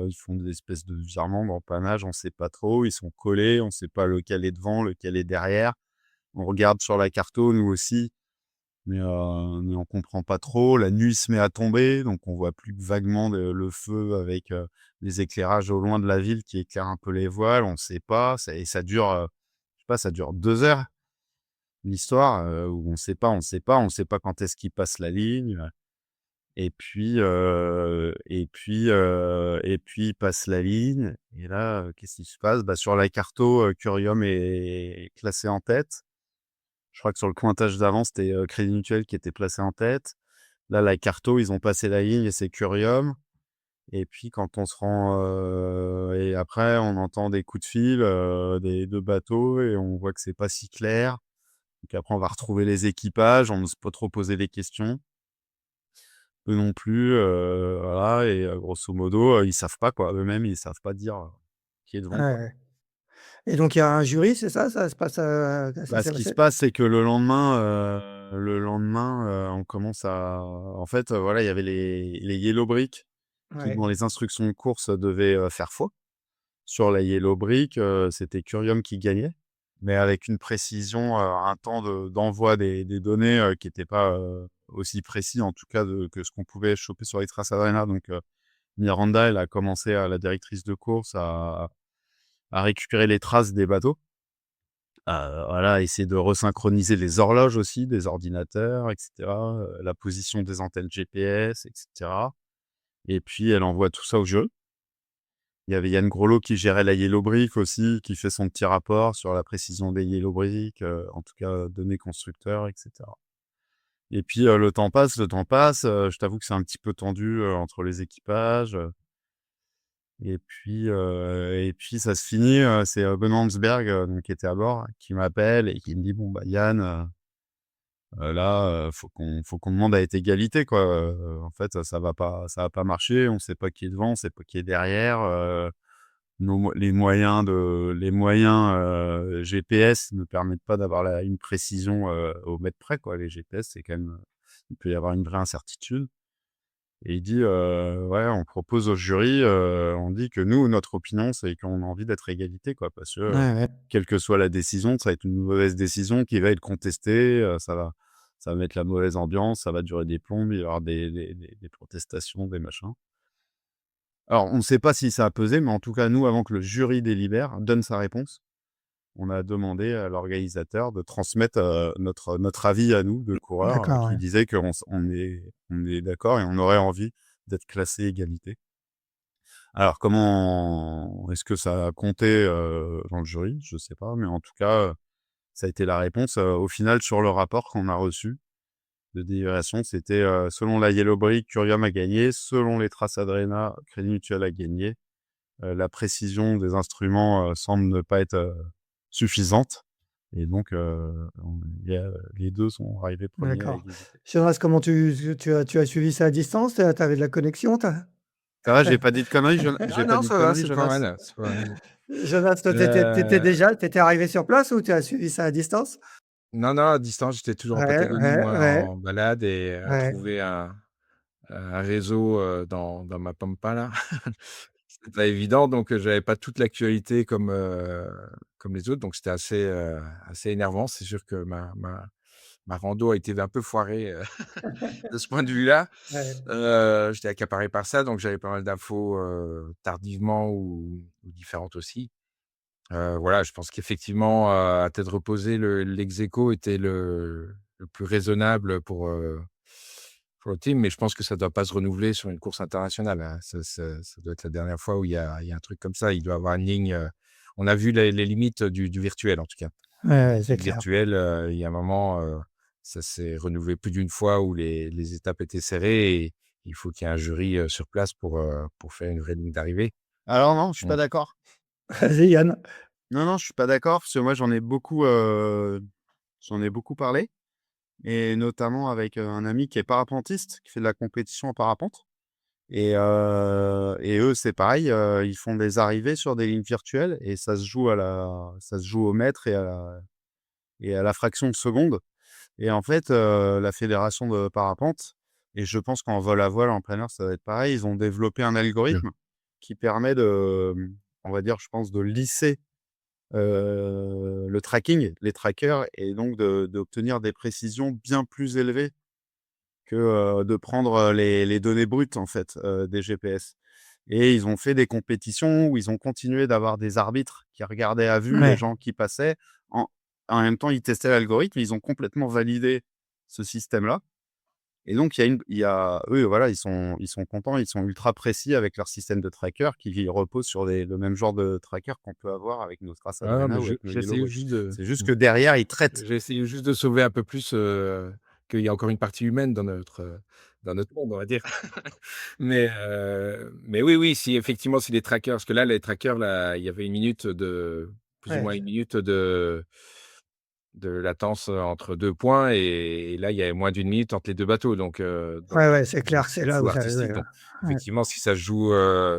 ils font des espèces de virements d'empannage, on sait pas trop, ils sont collés, on sait pas lequel est devant, lequel est derrière. On regarde sur la carto, nous aussi, mais on comprend pas trop. La nuit se met à tomber, donc on voit plus que vaguement le feu avec, des éclairages au loin de la ville qui éclairent un peu les voiles, on sait pas, ça dure, je sais pas, ça dure 2 heures, l'histoire, où on sait pas quand est-ce qu'ils passent la ligne. Et puis il passe la ligne, et là, qu'est-ce qui se passe? Bah, sur la carto, Curium est classé en tête. Je crois que sur le pointage d'avant, c'était, Crédit Mutuel qui était placé en tête. Là, la carto, ils ont passé la ligne et c'est Curium. Et puis quand on se rend, et après on entend des coups de fil, des 2 bateaux, et on voit que c'est pas si clair. Donc après on va retrouver les équipages, on n'ose pas trop poser les questions. eux non plus, voilà et grosso modo, ils savent pas quoi. Eux-mêmes, ils savent pas dire, qui est devant, Ouais, quoi. ouais. Et donc il y a un jury, c'est ça? Ça se passe, ça Bah, s'est ce qui se passé? passe, c'est que le lendemain, on commence à en fait, voilà, il y avait les yellow brick qui, Ouais, dans les instructions de course, devaient, faire foi. Sur la yellow brick, c'était Curium qui gagnait, mais avec une précision, un temps d'envoi des données, qui était pas, aussi précis, en tout cas que ce qu'on pouvait choper sur les traces Adrena. Donc, Miranda, elle a commencé la directrice de course à récupérer les traces des bateaux, voilà, essayer de resynchroniser les horloges aussi des ordinateurs et cetera, la position des antennes GPS et cetera et puis elle envoie tout ça au jury. Il y avait Yann Groslo qui gérait la Yellow Brick aussi, qui fait son petit rapport sur la précision des Yellow Brick, en tout cas, données constructeurs et cetera et puis, le temps passe, je t'avoue que c'est un petit peu tendu, entre les équipages, et puis ça se finit, c'est, Benoît Hansberg, donc qui était à bord, qui m'appelle et qui me dit: «Bon, bah, Yann, là, faut qu'on demande à être égalité, quoi, en fait, ça va pas marcher, on sait pas qui est devant, on sait pas qui est derrière, les moyens, GPS ne permettent pas d'avoir une précision, au mètre près, quoi. Les GPS, c'est quand même, il peut y avoir une vraie incertitude et il dit, «Ouais, on propose au jury, on dit que nous, notre opinion, c'est qu'on a envie d'être égalité, quoi, parce que, ouais, ouais. quelle que soit la décision, ça va être une mauvaise décision qui va être contestée, ça va mettre la mauvaise ambiance, ça va durer des plombes, il va y avoir des protestations, des machins». Alors, on ne sait pas si ça a pesé, mais en tout cas, nous, avant que le jury délibère, donne sa réponse, on a demandé à l'organisateur de transmettre, notre avis à nous, de coureurs, D'accord, qui ouais. disait qu'on est d'accord et on aurait envie d'être classé égalité. Alors comment est-ce que ça a compté, dans le jury? Je sais pas, mais en tout cas, ça a été la réponse, au final sur le rapport qu'on a reçu de délibération. C'était, selon la Yellow Brick, Curium a gagné, selon les traces Adrena, Crédit Mutuel a gagné. La précision des instruments, semble ne pas être, suffisante et donc les 2 sont arrivés premiers à D'accord. égalité. Jonas, comment tu as suivi ça à distance? Tu avais de la connexion, tu Ça va, j'ai pas dit de conneries, Ah non, ça va, c'est pas Jonas? mal, c'est pas mal. Jonas, toi, Heu, tu étais arrivé sur place ou tu as suivi ça à distance? non, non, à distance, j'étais toujours en Ouais, Patagonie, ouais, moi, ouais, en balade et ouais. trouver un réseau, dans ma pampa là, c'était pas évident donc j'avais pas toute l'actualité comme les autres donc c'était assez énervant. C'est sûr que ma rando a été un peu foirée, de ce point de vue-là. Ouais, J'étais accaparé par ça donc j'avais pas mal d'infos, tardivement ou différentes aussi. Voilà, je pense qu'effectivement, à tête reposée, lex aequo était le plus raisonnable pour le team, mais je pense que ça doit pas se renouveler sur une course internationale, hein. Ça doit être la dernière fois où il y a un truc comme ça. Il doit y avoir une ligne, on a vu les limites du virtuel, en tout cas. ouais, ouais, c'est Le clair. virtuel, il y a un moment, ça s'est renouvelé plus d'une fois où les étapes étaient serrées et il faut qu'il y ait un jury, sur place pour faire une vraie ligne d'arrivée. Alors non, je suis Mmh. pas d'accord. Vas-y, Yann. Non, non, je suis pas d'accord parce que moi j'en ai beaucoup parlé et notamment avec, un ami qui est parapentiste, qui fait de la compétition en parapente et eux, c'est pareil, ils font des arrivées sur des lignes virtuelles et ça se joue au mètre et à la fraction de seconde et en fait, la fédération de parapente et je pense qu'en vol à voile, en plein air, ça va être pareil, ils ont développé un Sûr. algorithme qui permet de, on va dire, je pense, de lisser, le tracking, les trackers et donc d'obtenir des précisions bien plus élevées que, de prendre, les données brutes, en fait, des GPS et ils ont fait des compétitions où ils ont continué d'avoir des arbitres qui regardaient à vue les Ouais. gens qui passaient. En en même temps, ils testaient l'algorithme, ils ont complètement validé ce système-là et donc il y a eux, voilà, ils sont contents, ils sont ultra précis avec leur système de tracker qui repose sur le même genre de tracker qu'on peut avoir avec nos Trace Ah, Adrena mais ou avec nos Yellow j'essaye Brick. juste de C'est juste que derrière, ils traitent. j'ai essayé juste de sauver un peu plus, qu'il y a encore une partie humaine dans notre monde, on va dire. Mais oui, oui, si effectivement, si les trackers parce que là, les trackers, là, il y avait une minute de plus ou moins Ouais. une minute de de latence entre 2 points et là, il y avait moins d'1 minute entre les 2 bateaux donc Ouais, ouais, c'est clair que c'est c'est là fou où ça artistique ouais, donc ouais. effectivement, si ça se joue,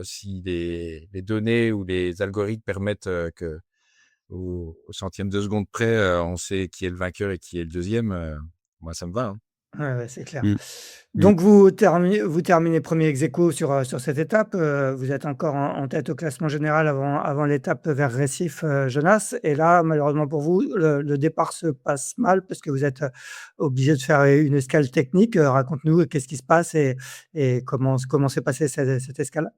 si les données ou les algorithmes permettent, qu'au centième de seconde près, on sait qui est le vainqueur et qui est le deuxième. Moi ça me va, hein. Ouais, ouais, c'est clair. Mmh. Mmh. Donc vous terminez 1er ex aequo sur cette étape, vous êtes encore en tête au classement général avant l'étape vers Recife, Jonas et là, malheureusement pour vous, le départ se passe mal parce que vous êtes, obligés de faire une escale technique. Raconte-nous qu'est-ce qui se passe et comment s'est passée cette escale?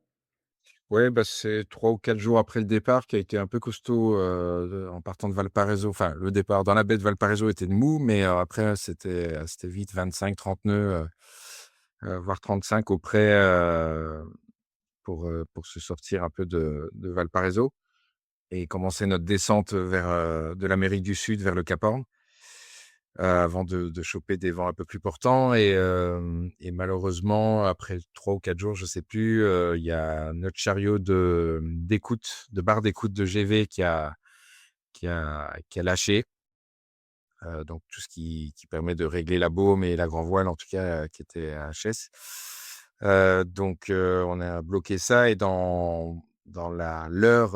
Ouais, bah, c'est 3 ou 4 jours après le départ qui a été un peu costaud, en partant de Valparaiso. Enfin, le départ dans la baie de Valparaiso était de mou, mais après c'était vite 25-30 nœuds, voire 35 au près, pour se sortir un peu de Valparaiso et commencer notre descente vers, de l'Amérique du Sud vers le Cap Horn, avant de choper des vents un peu plus portants et malheureusement après 3 ou 4 jours, je sais plus, il y a notre chariot d'écoute, de barre d'écoute de GV qui a lâché, donc tout ce qui permet de régler la baume et la grand voile en tout cas, qui était à HS. Donc on a bloqué ça et dans l'heure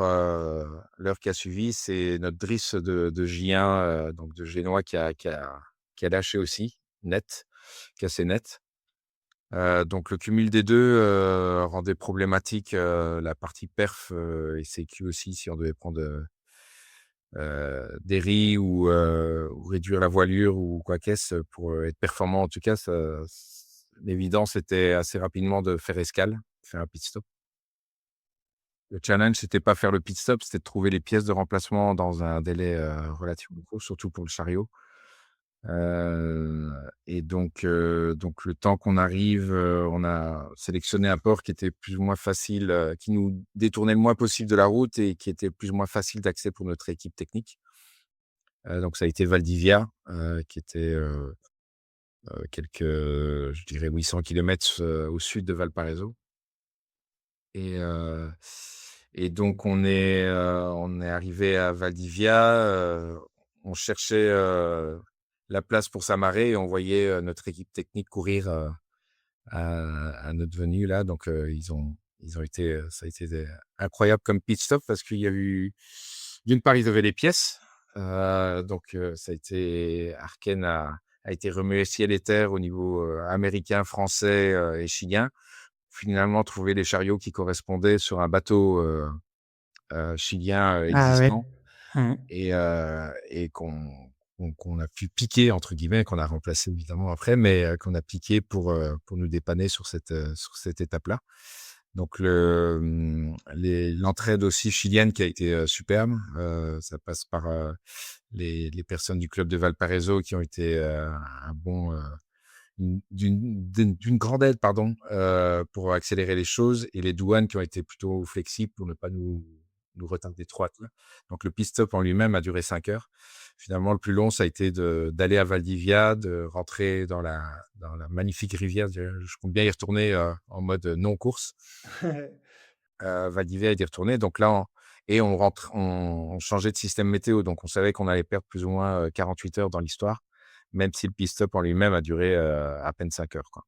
qui a suivi, c'est notre drisse de J1, donc de génois qui a lâché aussi, net, cassé net. Donc le cumul des 2 rendait problématique, la partie perf, et sécu aussi si on devait prendre, des ris ou réduire la voilure ou quoi qu'est-ce pour, être performant. En tout cas, l'évidence était assez rapidement de faire escale, faire un pit stop. Le challenge, c'était pas faire le pit stop, c'était de trouver les pièces de remplacement dans un délai, relativement court, surtout pour le chariot. Et donc le temps qu'on arrive, on a sélectionné un port qui était plus ou moins facile, qui nous détournait le moins possible de la route et qui était plus ou moins facile d'accès pour notre équipe technique. Donc ça a été Valdivia, qui était, je dirais 800 kilomètres, au sud de Valparaiso et heu et donc on est arrivé à Valdivia, on cherchait, la place pour s'amarrer et on voyait, notre équipe technique courir, à notre venue là donc ils ont été, ça a été incroyable comme pit stop parce qu'il y a eu d'une part, ils avaient les pièces, donc ça a été Arken a été remué ciel et terre au niveau, américain, français, et chilien. Finalement, trouver les chariots qui correspondaient sur un bateau, chilien, Ah oui. existant Mmh. et qu'on a pu «piquer» entre guillemets, qu'on a remplacé évidemment après, mais qu'on a piqué pour nous dépanner sur cette étape-là. Donc l'entraide aussi chilienne qui a été, superbe. Ça passe par, les personnes du club de Valparaiso qui ont été, un bon, d'une grande aide, pardon, pour accélérer les choses et les douanes qui ont été plutôt flexibles pour ne pas nous retarder trop. Donc le pit stop en lui-même a duré 5 heures. Finalement, le plus long, ça a été d'aller à Valdivia, de rentrer dans la magnifique rivière. Je compte bien y retourner, en mode non-course. Valdivia et d'y retourner. Donc là, on changeait de système météo. Donc on savait qu'on allait perdre plus ou moins, 48 heures dans l'histoire, même si le pit stop en lui-même a duré, à peine 5 heures, quoi.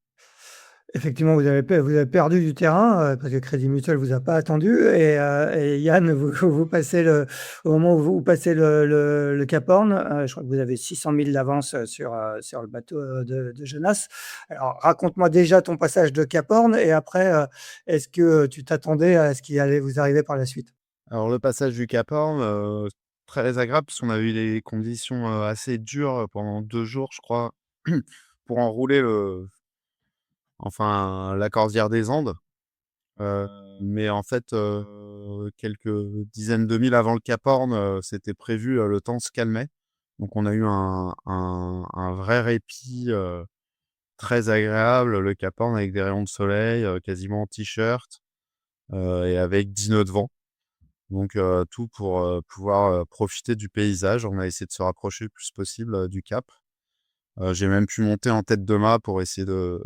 Effectivement, vous avez perdu du terrain, parce que Crédit Mutuel vous a pas attendu et Yann, vous passez au moment où vous passez le Cap Horn, je crois que vous avez 600 000 d'avance, sur le bateau, de Jonas. Alors raconte-moi déjà ton passage de Cap Horn et après, est-ce que tu t'attendais à ce qui allait vous arriver par la suite? Alors le passage du Cap Horn, très agréable parce qu'on a eu des conditions, assez dures, pendant 2 jours, je crois, pour enrouler la cordillère des Andes. Heu, mais en fait, quelques dizaines de milles avant le Cap Horn, c'était prévu, le temps se calmait. Donc on a eu un vrai répit, très agréable, le Cap Horn avec des rayons de soleil, quasiment en t-shirt, et avec 10 nœuds de vent. Donc tout pour, pouvoir, profiter du paysage. On a essayé de se rapprocher le plus possible, du cap. J'ai même pu monter en tête de mât pour essayer de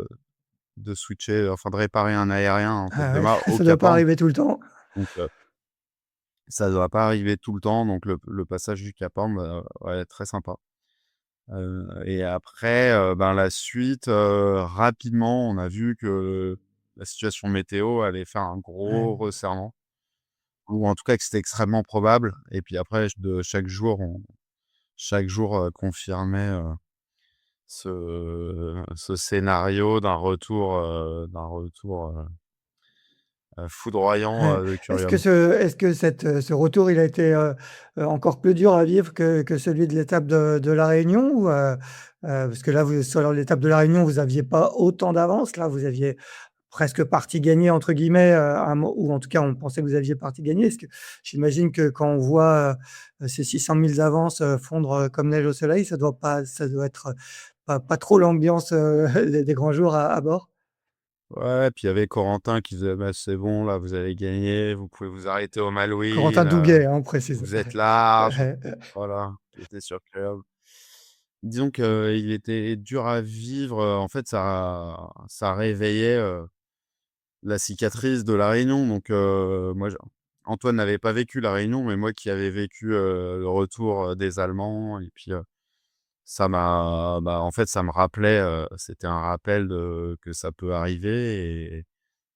switcher, enfin de réparer un aérien en tête Ah de ouais, mât au ça doit Cap pas Horn. arriver tout le temps. Donc ça doit pas arriver tout le temps, donc le passage du Cap Horn, ouais, très sympa. Et après, ben, la suite, rapidement, on a vu que la situation météo allait faire un gros Ouais. resserrement ou en tout cas que c'était extrêmement probable et puis après de chaque jour, confirmait, ce scénario d'un retour, foudroyant, Ouais. de Curium. Est-ce que ce retour, il a été, encore plus dur à vivre que celui de l'étape de La Réunion? Ou, parce que là, vous sur l'étape de La Réunion, vous aviez pas autant d'avance. Là, vous aviez presque «partie gagnée» entre guillemets, à un mo ou en tout cas, on pensait que vous aviez partie gagnée. Est-ce que j'imagine que quand on voit, ces 600 000 avances, fondre, comme neige au soleil, ça doit être, pas trop l'ambiance, des grands jours à bord? Ouais, puis il y avait Corentin qui disait: «Bah, c'est bon là, vous allez gagner, vous pouvez vous arrêter au Corentin Malouine, Douguet, hein, on précise. vous êtes large». Voilà, qui était sur Curium. Disons qu'il était dur à vivre, en fait, ça réveillait, la cicatrice de La Réunion donc moi je Antoine n'avait pas vécu La Réunion, mais moi qui avais vécu, le retour, des Allemands et puis, en fait, ça me rappelait, c'était un rappel de que ça peut arriver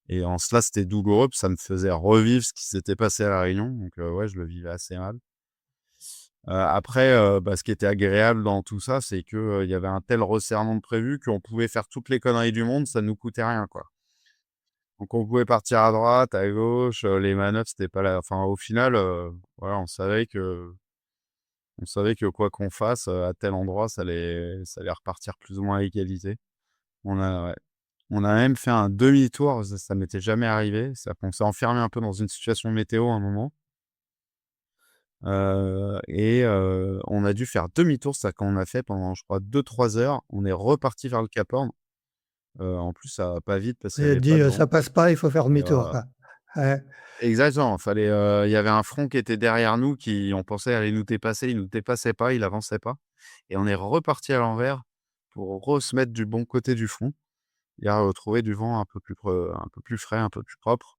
et en cela, c'était douloureux, puis ça me faisait revivre ce qui s'était passé à La Réunion donc ouais, je le vivais assez mal. Après, bah, ce qui était agréable dans tout ça, c'est que, il y avait un tel resserrement de prévu qu'on pouvait faire toutes les conneries du monde, ça nous coûtait rien, quoi. Donc on pouvait partir à droite, à gauche, les manœuvres, c'était pas la enfin, au final, voilà, on savait que quoi qu'on fasse, à tel endroit, ça allait repartir plus ou moins à égalité. Ouais, on a même fait un demi-tour, ça m'était jamais arrivé. C'est-à-dire qu'on s'est enfermé un peu dans une situation météo à un moment, on a dû faire demi-tour. C'est-à-dire qu'on a fait pendant, je crois, 2 3 heures. On est reparti vers le Cap Horn. En plus, ça va pas vite parce Vous qu'il y avez avait pas dit, de vent «Ça passe pas, il faut faire et demi-tour», quoi. Ouais. exactement, il y avait un front qui était derrière nous qui on pensait allait nous dépasser, il nous dépassait pas, il avançait pas et on est reparti à l'envers pour se mettre du bon côté du front et à retrouver du vent un peu plus frais, un peu plus propre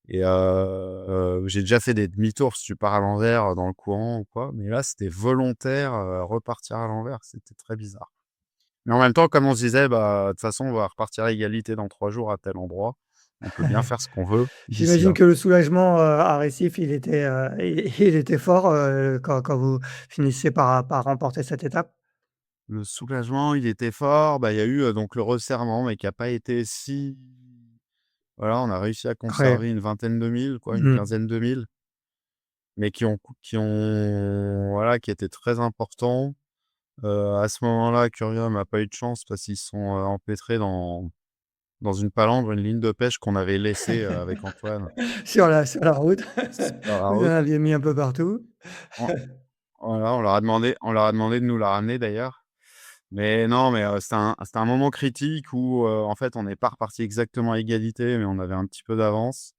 et j'ai déjà fait des demi-tours si tu pars à l'envers, dans le courant ou quoi, mais là, c'était volontaire, repartir à l'envers, c'était très bizarre. Mais en même temps, comme on se disait: «Bah, de toute façon, on va repartir à égalité dans 3 jours à tel endroit, on peut bien faire ce qu'on veut d'ici J'imagine là». que le soulagement, à Récif, il était fort, quand vous finissiez par remporter cette étape? Le soulagement, il était fort. Bah, il y a eu, donc le resserrement, mais qui a pas été si voilà, on a réussi à Ouais. conserver une vingtaine de milles, quoi, une Mmh. quinzaine de milles, mais qui étaient très importants. À ce moment-là, Curium a pas eu de chance parce qu'ils se sont, empêtrés dans une palandre, une ligne de pêche qu'on avait laissée, avec Antoine Sur la route, sur la vous en route. aviez mis un peu partout. On Voilà, on leur a demandé de nous la ramener d'ailleurs. Mais non, mais c'était un moment critique où, en fait, on n'est pas reparti exactement à égalité, mais on avait un petit peu d'avance,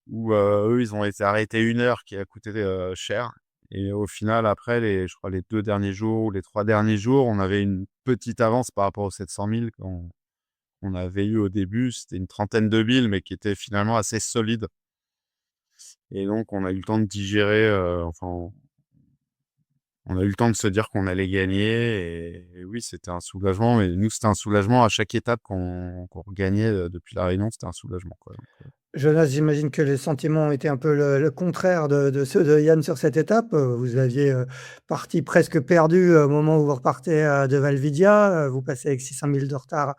où, eux, ils ont été arrêtés 1 heure qui a coûté, cher et au final, après je crois les 2 derniers jours ou les 3 derniers jours, on avait une petite avance par rapport aux 700 000 qu'on avait eu au début. C'était une trentaine de milles, mais qui était finalement assez solide et donc on a eu le temps de digérer, enfin on a eu le temps de se dire qu'on allait gagner et oui, c'était un soulagement, mais nous, c'était un soulagement à chaque étape qu'on regagnait, depuis La Réunion, c'était un soulagement, quoi, donc Jonas, j'imagine que les sentiments ont été un peu le contraire de ceux de Yann sur cette étape. Vous aviez, parti presque perdu au moment où vous repartez, de Valvidia. Vous passez avec 600 000 de retard,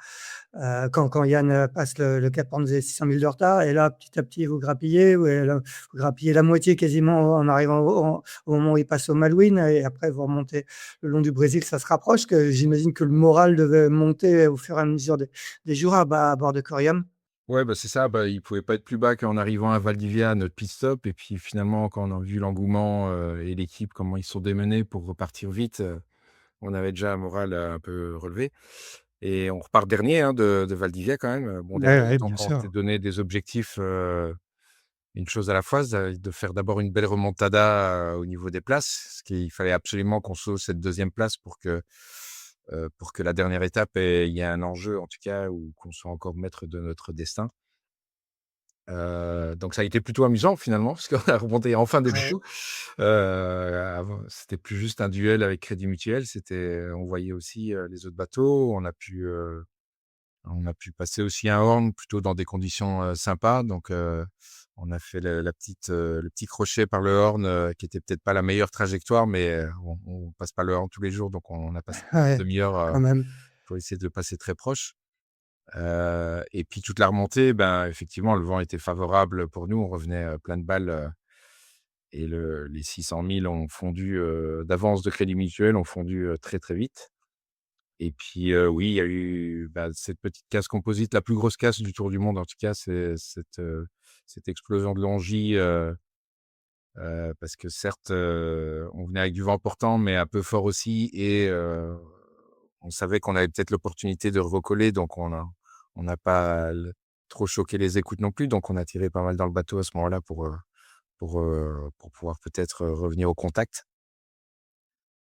quand Yann, passe le cap Horn, vous avez 600 000 de retard et là, petit à petit, vous grappillez, vous grappillez la moitié quasiment en arrivant au moment où il passe au Malouine et après vous remontez le long du Brésil, ça se rapproche, que j'imagine que le moral devait monter au fur et à mesure des jours à bord de Corium? Ouais, bah, c'est ça, bah, il pouvait pas être plus bas qu'en arrivant à Valdivia, notre pit stop et puis finalement, quand on a vu l'engouement, et l'équipe, comment ils sont démenés pour repartir vite, on avait déjà un moral, un peu relevé et on repart dernier, hein, de Valdivia quand même, bon Ouais, dernier, ouais, étant bien qu'on s'était sûr. donné des objectifs, une chose à la fois, de faire d'abord une belle remontada, au niveau des places, ce qu'il fallait absolument qu'on sauve cette deuxième place pour que la dernière étape il y ait un enjeu en tout cas ou qu'on soit encore maître de notre destin. Donc ça a été plutôt amusant finalement, parce qu'on a remonté enfin des Ouais. bateaux. Avant, c'était plus juste un duel avec Crédit Mutuel, on voyait aussi, les autres bateaux. On a pu passer aussi un horn plutôt dans des conditions, sympas. Donc, on a fait le petit crochet par le horn, qui était peut-être pas la meilleure trajectoire, mais, on passe pas le horn tous les jours, donc on a passé une Ouais, demi-heure, quand même. pour essayer de passer très proche. Et puis toute la remontée, ben, effectivement, le vent était favorable pour nous. On revenait, plein de balles, et les 600 000 ont fondu, d'avance de Crédit Mutuel ont fondu, très, très vite. Et puis, oui, il y a eu, bah, cette petite casse composite, la plus grosse casse du tour du monde en tout cas, c'est cette explosion de Longis, parce que certes, on venait avec du vent portant, mais un peu fort aussi, et on savait qu'on avait peut-être l'opportunité de recoller, donc on n'a pas trop choqué les écoutes non plus, donc on a tiré pas mal dans le bateau à ce moment-là pour pouvoir peut-être, revenir au contact.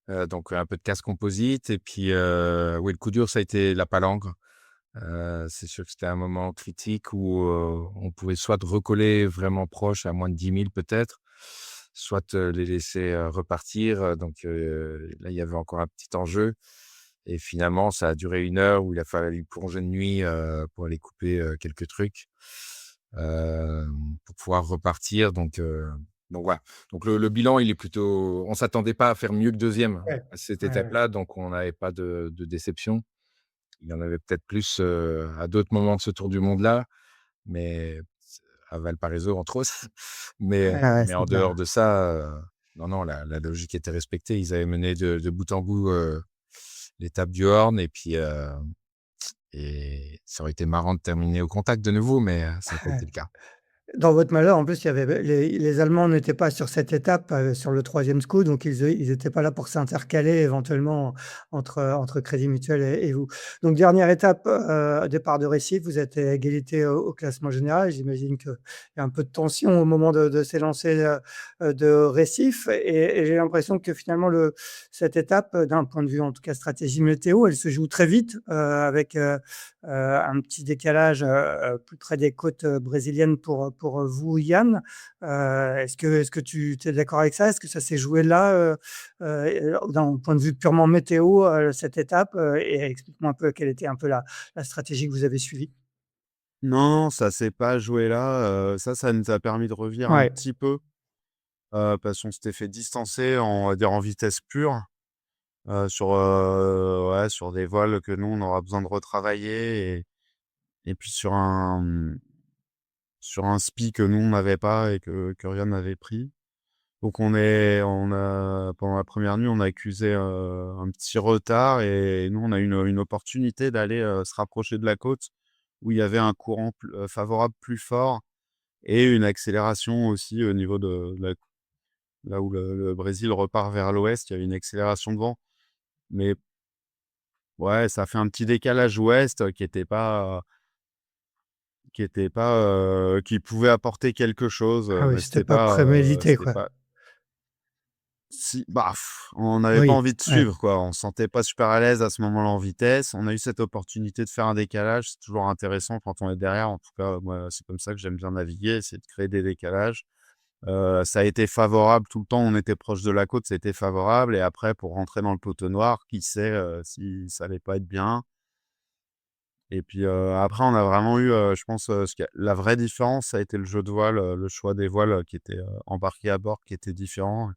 Donc un peu de casse composite, et puis, oui, le coup dur, ça a été la palangre. C'est sûr que c'était un moment critique où, on pouvait soit recoller vraiment proche, à moins de 10 000 peut-être, soit, les laisser, repartir. Donc, là, il y avait encore un petit enjeu, et finalement, ça a duré 1 heure où il a fallu plonger de nuit, pour aller couper, quelques trucs, pour pouvoir repartir. Donc voilà. Donc le bilan, il est plutôt, on s'attendait pas à faire mieux que deuxième Ouais. à cette Ouais, ouais. étape-là, donc on n'avait pas de déception. Il y en avait peut-être plus, à d'autres moments de ce tour du monde-là, mais à Valparaiso, entre autres. Ouais, Mais ouais, mais c'est en clair. dehors de ça, non, non, la logique était respectée. Ils avaient mené de bout en bout, l'étape du Horn, et ça aurait été marrant de terminer au contact de nouveau, mais ça n'a pas été le cas. Dans votre malheur, en plus, il y avait les Allemands n'étaient pas sur cette étape, sur le 3e SCO, donc ils étaient pas là pour s'intercaler éventuellement entre Crédit Mutuel et vous. Donc dernière étape, départ de Recife, vous êtes à égalité au classement général. J'imagine qu'il y a un peu de tension au moment de s'élancer, de Recife, et j'ai l'impression que finalement cette étape, d'un point de vue en tout cas stratégie météo, elle se joue très vite, avec, un petit décalage, plus près des côtes, brésiliennes pour vous, Yann. Est-ce que tu es d'accord avec ça? Est-ce que ça s'est joué là, d'un point de vue purement météo, cette étape? Et explique-moi un peu quelle était un peu la stratégie que vous avez suivie? Non, ça s'est pas joué là, ça nous a permis de revenir un Ouais, petit peu, parce qu'on s'était fait distancer, on va dire en vitesse pure, sur, ouais, sur des voiles que nous, on aura besoin de retravailler, et puis sur un SPI que nous, on n'avait pas et que Rian avait pris. Donc on a pendant la première nuit, on a accusé, un petit retard, et nous, on a eu une opportunité d'aller, se rapprocher de la côte où il y avait un courant favorable plus fort, et une accélération aussi au niveau de là où le Brésil repart vers l'ouest, il y avait une accélération de vent. Mais ouais, ça fait un petit décalage ouest, qui pouvait apporter quelque chose, ah oui, mais c'était pas prémédité, c'était quoi. pas si bah, on n'avait pas Oui, envie de ouais. suivre, quoi. On se sentait pas super à l'aise à ce moment-là en vitesse. On a eu cette opportunité de faire un décalage. C'est toujours intéressant quand on est derrière. En tout cas, moi, c'est comme ça que j'aime bien naviguer, c'est de créer des décalages. Ça a été favorable tout le temps. On était proche de la côte, c'était favorable, et après pour rentrer dans le peloton noir, qui sait, si ça allait pas être bien. Et puis, après on a vraiment eu, je pense, la vraie différence, ça a été le jeu de voile, le choix des voiles, qui étaient, embarqués à bord, qui étaient différents,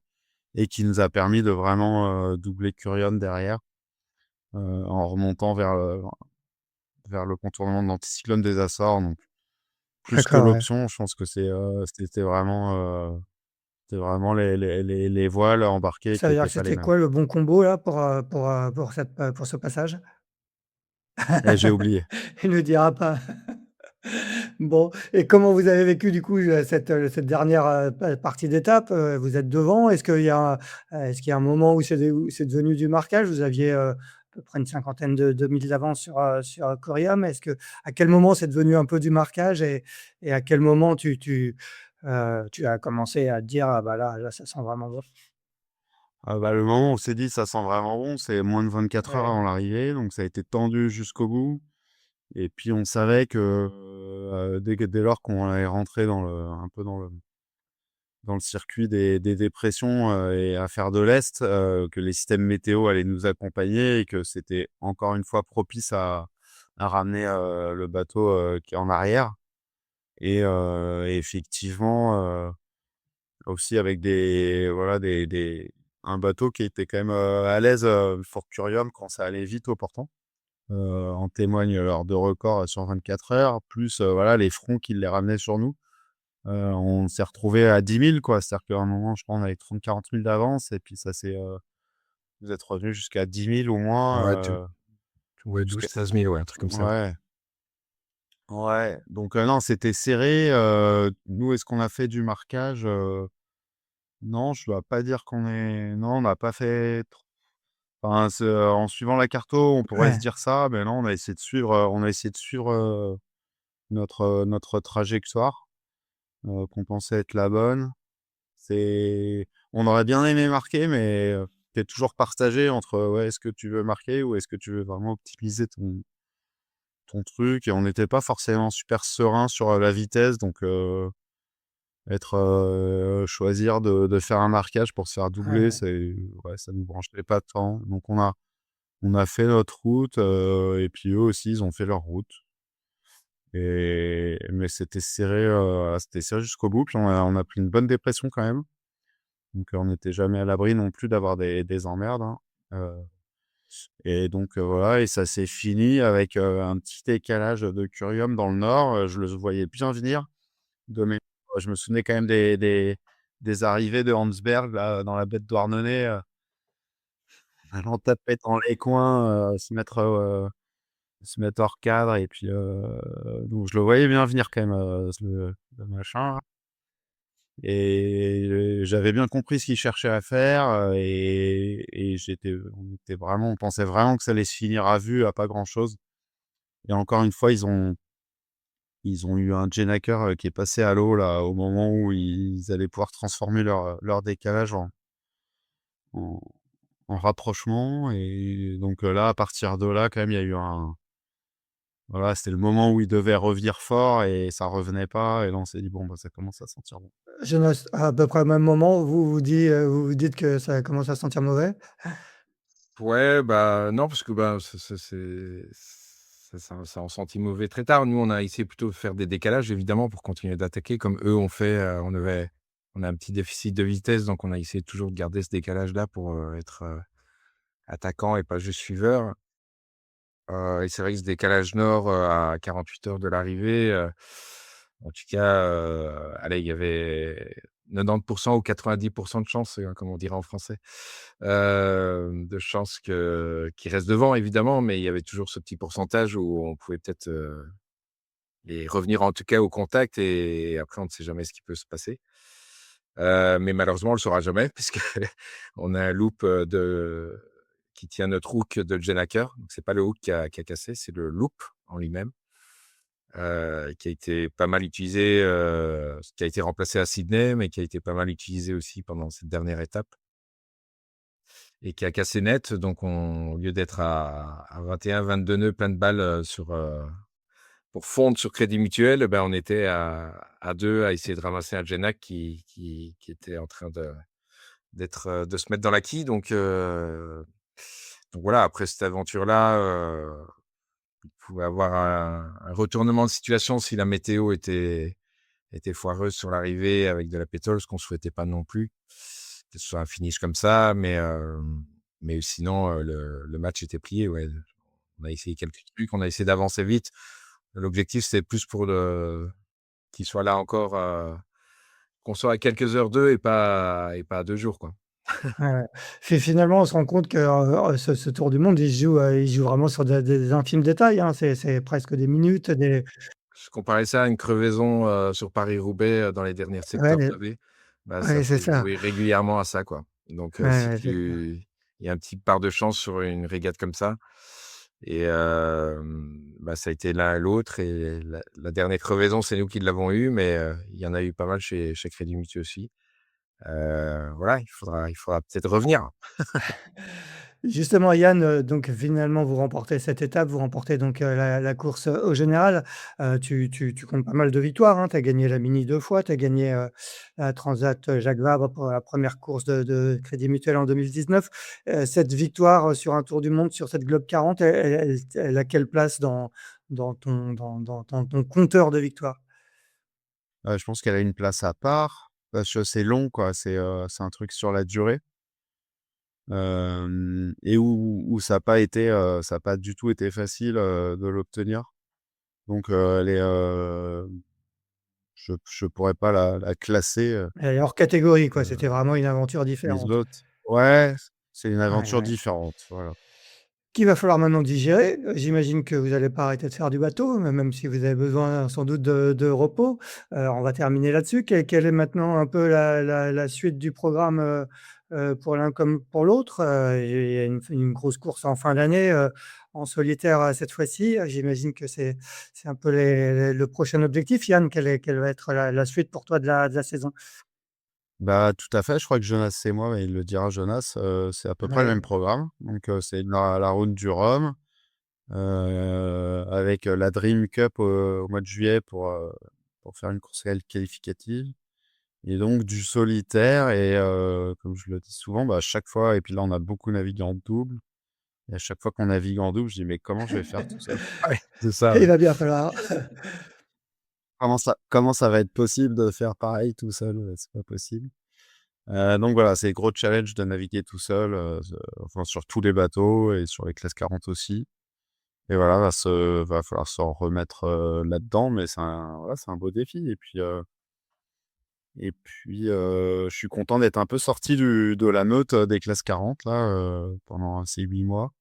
et qui nous a permis de vraiment, doubler Curion derrière, en remontant vers le contournement de l'anticyclone des Açores. Donc plus que D'accord, ouais. l'option, je pense que c'était vraiment les voiles embarquées Ça qui veut dire étaient que pas les c'était mêmes. quoi le bon combo là pour ce passage? Et j'ai oublié. Il ne dira pas. Bon, et comment vous avez vécu du coup, cette dernière, partie d'étape? Vous êtes devant. Est-ce qu'il y a un moment où c'est devenu du marquage? Vous aviez, à peu près une cinquantaine de milles d'avance sur Corium. À quel moment c'est devenu un peu du marquage, et à quel moment tu as commencé à te dire: «Ah bah là, ça sent vraiment bon»? Ah bah, le moment où on s'est dit: «Ça sent vraiment bon», c'est moins de 24 heures Ouais, avant l'arrivée, donc ça a été tendu jusqu'au bout. Et puis on savait que, dès lors qu'on est rentré un peu dans le circuit des dépressions, et affaires de l'Est, que les systèmes météo allaient nous accompagner et que c'était encore une fois propice à ramener, le bateau, qui est en arrière et effectivement, aussi avec un bateau qui était quand même, à l'aise, Fort Curium quand ça allait vite au portant. En témoignent leurs 2 records sur 24 heures, plus, voilà les fronts qui les ramenaient sur nous. On s'est retrouvé à 10 000 quoi. C'est-à-dire qu'à un moment, je crois, on avait 30-40 000 d'avance et puis ça s'est, vous êtes revenu jusqu'à 10 000 au moins, Ouais, ouais, jusqu'à 12-13 000, ouais, un truc comme ça. ouais, ouais, donc non, c'était serré, nous, est-ce qu'on a fait du marquage? Non, je dois pas dire non, on n'a pas fait enfin, en suivant la carto, on pourrait se Ouais, dire ça, mais non, on a essayé de suivre, notre trajectoire, qu'on pensait être la bonne. On aurait bien aimé marquer, mais tu toujours partagé entre, ouais, est-ce que tu veux marquer ou est-ce que tu veux vraiment optimiser ton truc? Et on n'était pas forcément super serein sur, la vitesse, donc choisir de faire un marquage pour se faire doubler, ouais. ouais, ça nous branchait pas tant. Donc on a fait notre route, et puis eux aussi, ils ont fait leur route mais c'était serré jusqu'au bout. Puis on a pris une bonne dépression quand même. Donc, on n'était jamais à l'abri non plus d'avoir des emmerdes, hein. Heu et donc, voilà et ça s'est fini avec, un petit décalage de Curium dans le nord, je le voyais bien venir de mé je me souvenais quand même des arrivées de Landsberg là, dans la baie de Douarnenez, allant taper dans les coins, se mettre hors cadre et puis, donc je le voyais bien venir quand même, le machin là. Et j'avais bien compris ce qu'ils cherchaient à faire, et on pensait vraiment que ça allait se finir à vue, à pas grand chose. Et encore une fois, ils ont eu un Jenaker, qui est passé à l'eau là, au moment où ils allaient pouvoir transformer leur décalage en en rapprochement et donc, là, à partir de là, quand même, il y a eu voilà, c'était le moment où ils devaient revenir fort et ça revenait pas et là, on s'est dit: «Bon, bah, ça commence à sentir bon». Je note à peu près au même moment, vous vous dites que ça commence à sentir mauvais? Ouais, bah, non, parce que, bah, ça on sentit mauvais très tard. Nous, on a essayé plutôt de faire des décalages évidemment pour continuer d'attaquer comme eux ont fait, on a un petit déficit de vitesse, donc on a essayé toujours de garder ce décalage-là pour, être, attaquant et pas juste suiveur. Et c'est vrai que ce décalage nord, à 48 heures de l'arrivée, en tout cas, allez, il y avait 90 ou 90 de chances, comme on dirait en français, de chances qu'ils restent devant évidemment, mais il y avait toujours ce petit pourcentage où on pouvait peut-être, les revenir en tout cas au contact et après on ne sait jamais ce qui peut se passer. Mais malheureusement on le saura jamais puisque on a un loop, qui tient notre hook de Jenaker. Donc c'est pas le hook qui a cassé, c'est le loop en lui-même, qui a été pas mal utilisé, qui a été remplacé à Sydney, mais qui a été pas mal utilisé aussi pendant cette dernière étape et qui a cassé net. Donc au lieu d'être à 21-22 nœuds plein de balles, pour fondre sur Crédit Mutuel, ben, on était à 2 à essayer de ramasser un Genac qui était en train de se mettre dans la quille. Donc voilà, après cette aventure-là, il pouvait avoir un retournement de situation si la météo était foireuse sur l'arrivée avec de la pétole, ce qu'on ne souhaitait pas non plus, que ce soit un finish comme ça, mais sinon, le match était plié, ouais. On a essayé quelques trucs, on a essayé d'avancer vite. L'objectif, c'était plus pour qu'il soit là encore, qu'on soit à quelques heures d'eux et pas à 2 jours, quoi. Ouais, ouais. Finalement, on se rend compte que, ce tour du monde, il joue vraiment sur des infimes détails, hein. C'est presque des minutes, des Je comparais ça à une crevaison, sur Paris-Roubaix, dans les derniers ouais, secteurs pavés. Bah, ça ouais, c'est s'est ça. joué régulièrement à ça, quoi. Donc, Ouais, si ouais, c'est ça. il y a un petit part de chance sur une régate comme ça et bah, ça a été l'un et l'autre et la dernière crevaison, c'est nous qui l'avons eue, mais il y en a eu pas mal chez Crédit Mutuel aussi. Voilà, il faudra peut-être revenir. Justement, Yann, donc finalement, vous remportez cette étape, vous remportez donc la course au général. Tu comptes pas mal de victoires, hein. Tu as gagné la Mini 2 fois, tu as gagné la Transat Jacques Vabre pour la première course de Crédit Mutuel en 2019. Cette victoire sur un tour du monde, sur cette Globe 40, elle a quelle place dans ton compteur de victoires? Je pense qu'elle a une place à part, parce que c'est long, quoi. C'est un truc sur la durée, et où ça a pas du tout été facile, de l'obtenir. Donc, elle est, je pourrais pas la classer, Elle est hors catégorie, quoi, heu, c'était vraiment une aventure les différente. autres. Ouais, c'est une Ouais, aventure ouais. différente, voilà. Qu'il va falloir maintenant digérer. J'imagine que vous n'allez pas arrêter de faire du bateau, même si vous avez besoin sans doute de repos. On va terminer là-dessus. Quelle est maintenant un peu la suite du programme, pour l'un comme pour l'autre? Il y a une grosse course en fin d'année, en solitaire, cette fois-ci. J'imagine que c'est un peu le prochain objectif. Yann, quelle va être la suite pour toi de la saison? Bah, tout à fait, je crois que Jonas et moi, mais il le dira Jonas, c'est à peu près le Ouais, même programme. Donc, c'est la route du Rhum, avec, la Dream Cup, au mois de juillet pour faire une course qualificative, et donc du solitaire, et comme je le dis souvent, bah, à chaque fois, et puis là, on a beaucoup navigué en double, et à chaque fois qu'on navigue en double, je dis: «Mais comment je vais faire tout seul?» Ouais, c'est ça, il ouais. va bien falloir. Comment ça va être possible de faire pareil tout seul? C'est pas possible. Donc voilà, c'est gros challenge de naviguer tout seul, enfin sur tous les bateaux et sur les classes 40 aussi, et voilà, va falloir s'en remettre, là-dedans, mais c'est un beau défi, je suis content d'être un peu sorti de la meute, des classes 40 là, pendant ces 8 mois,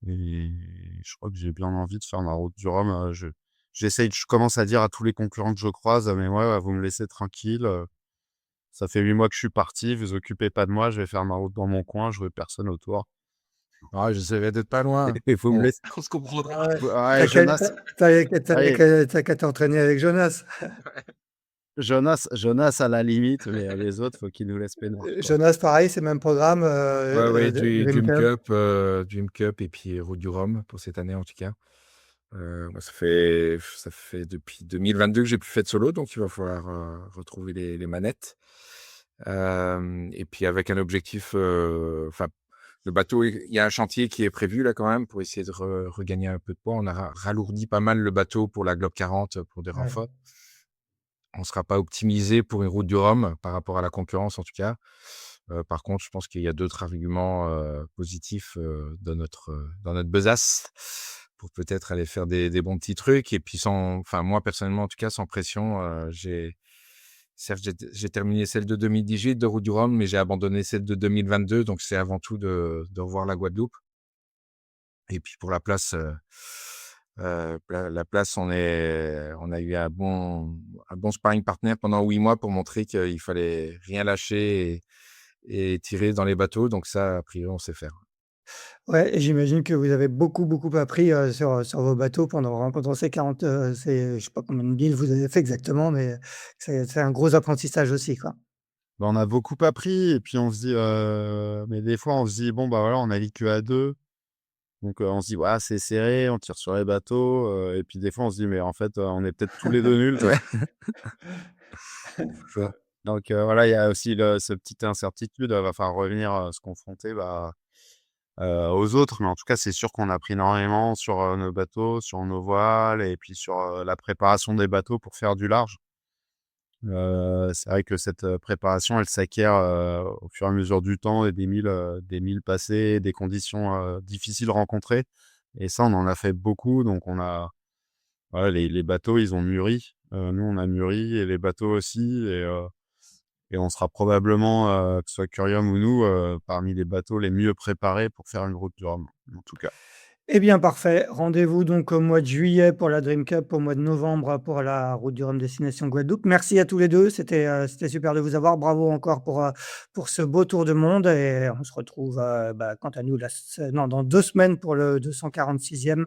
et je crois que j'ai bien envie de faire ma route du Rhum. Je commence à dire à tous les concurrents que je croise: «Mais moi, vous me laissez tranquille, ça fait 8 mois que je suis parti, vous occupez pas de moi, je vais faire ma route dans mon coin, je veux personne autour, Ah, j'essaierai d'être pas loin. et vous me On laissez». on se comprendra. Ah ouais. Ouais, Tu qu'à Jonas, allez, tu qu'à t'entraîner avec Jonas. Jonas à la limite, mais les autres, faut qu'ils nous laissent peinard, quoi. Jonas, pareil, c'est le même programme, Ouais, ouais, Dream Cup. Dream Cup et puis Route du Rhum pour cette année en tout cas. Moi ça fait depuis 2022 que j'ai plus fait de solo, donc il va falloir, retrouver les manettes. Et puis avec un objectif, enfin le bateau, il y a un chantier qui est prévu là quand même pour essayer de regagner un peu de poids. On a ralourdi pas mal le bateau pour la Globe 40 pour des Ouais. renforts. On sera pas optimisé pour une route du Rhum par rapport à la concurrence en tout cas. Par contre, je pense qu'il y a d'autres arguments, positifs, dans notre besace pour peut-être aller faire des bons petits trucs, et puis sans enfin moi personnellement en tout cas sans pression, j'ai terminé celle de 2018 de route du Rhum, mais j'ai abandonné celle de 2022, donc c'est avant tout de revoir la Guadeloupe. Et puis pour la place, la place, on a eu un bon sparring partner pendant 8 mois pour montrer qu'il fallait rien lâcher et tirer dans les bateaux. Donc ça, a priori, on sait faire. Ouais, et j'imagine que vous avez beaucoup, beaucoup appris, sur vos bateaux pendant ces 40, je sais pas combien de milles vous avez fait exactement, mais c'est un gros apprentissage aussi, quoi. Bah, on a beaucoup appris, et puis on se dit, mais des fois, on se dit: «Bon, bah, voilà, on navigue qu'à 2», donc on se dit: «Ouais, c'est serré, on tire sur les bateaux», et puis des fois, on se dit: «Mais en fait, on est peut-être tous les 2 nuls». Ouais, c'est ça. Donc voilà, il y a aussi ce petite incertitude, va falloir revenir, se confronter, bah, aux autres, mais en tout cas, c'est sûr qu'on a appris énormément sur, nos bateaux, sur nos voiles, et puis sur, la préparation des bateaux pour faire du large. C'est vrai que cette, préparation, elle s'acquiert, au fur et à mesure du temps, et des milles passés, des conditions, difficiles rencontrées, et ça, on en a fait beaucoup, donc on a voilà, les bateaux, ils ont mûri, nous, on a mûri, et les bateaux aussi, et on sera probablement, que ce soit Curium ou nous, parmi les bateaux les mieux préparés pour faire une route du Rhum, en tout cas. Eh bien, parfait. Rendez-vous donc au mois de juillet pour la Dream Cup, au mois de novembre pour la Route du Rhum destination Guadeloupe. Merci à tous les 2, c'était super de vous avoir. Bravo encore pour ce beau tour du monde, et on se retrouve, quant à nous dans 2 semaines pour le 246e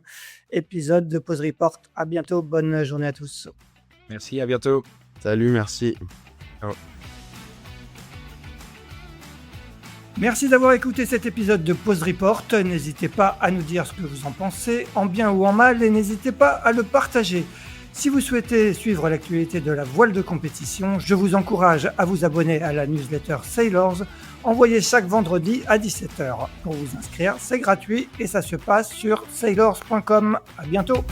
épisode de Pause Report. À bientôt, bonne journée à tous. Merci, à bientôt. Salut, merci. Ciao. Merci d'avoir écouté cet épisode de Pause Report. N'hésitez pas à nous dire ce que vous en pensez, en bien ou en mal, et n'hésitez pas à le partager. Si vous souhaitez suivre l'actualité de la voile de compétition, je vous encourage à vous abonner à la newsletter Sailors, envoyée chaque vendredi à 17h. Pour vous inscrire, c'est gratuit et ça se passe sur sailors.com. À bientôt.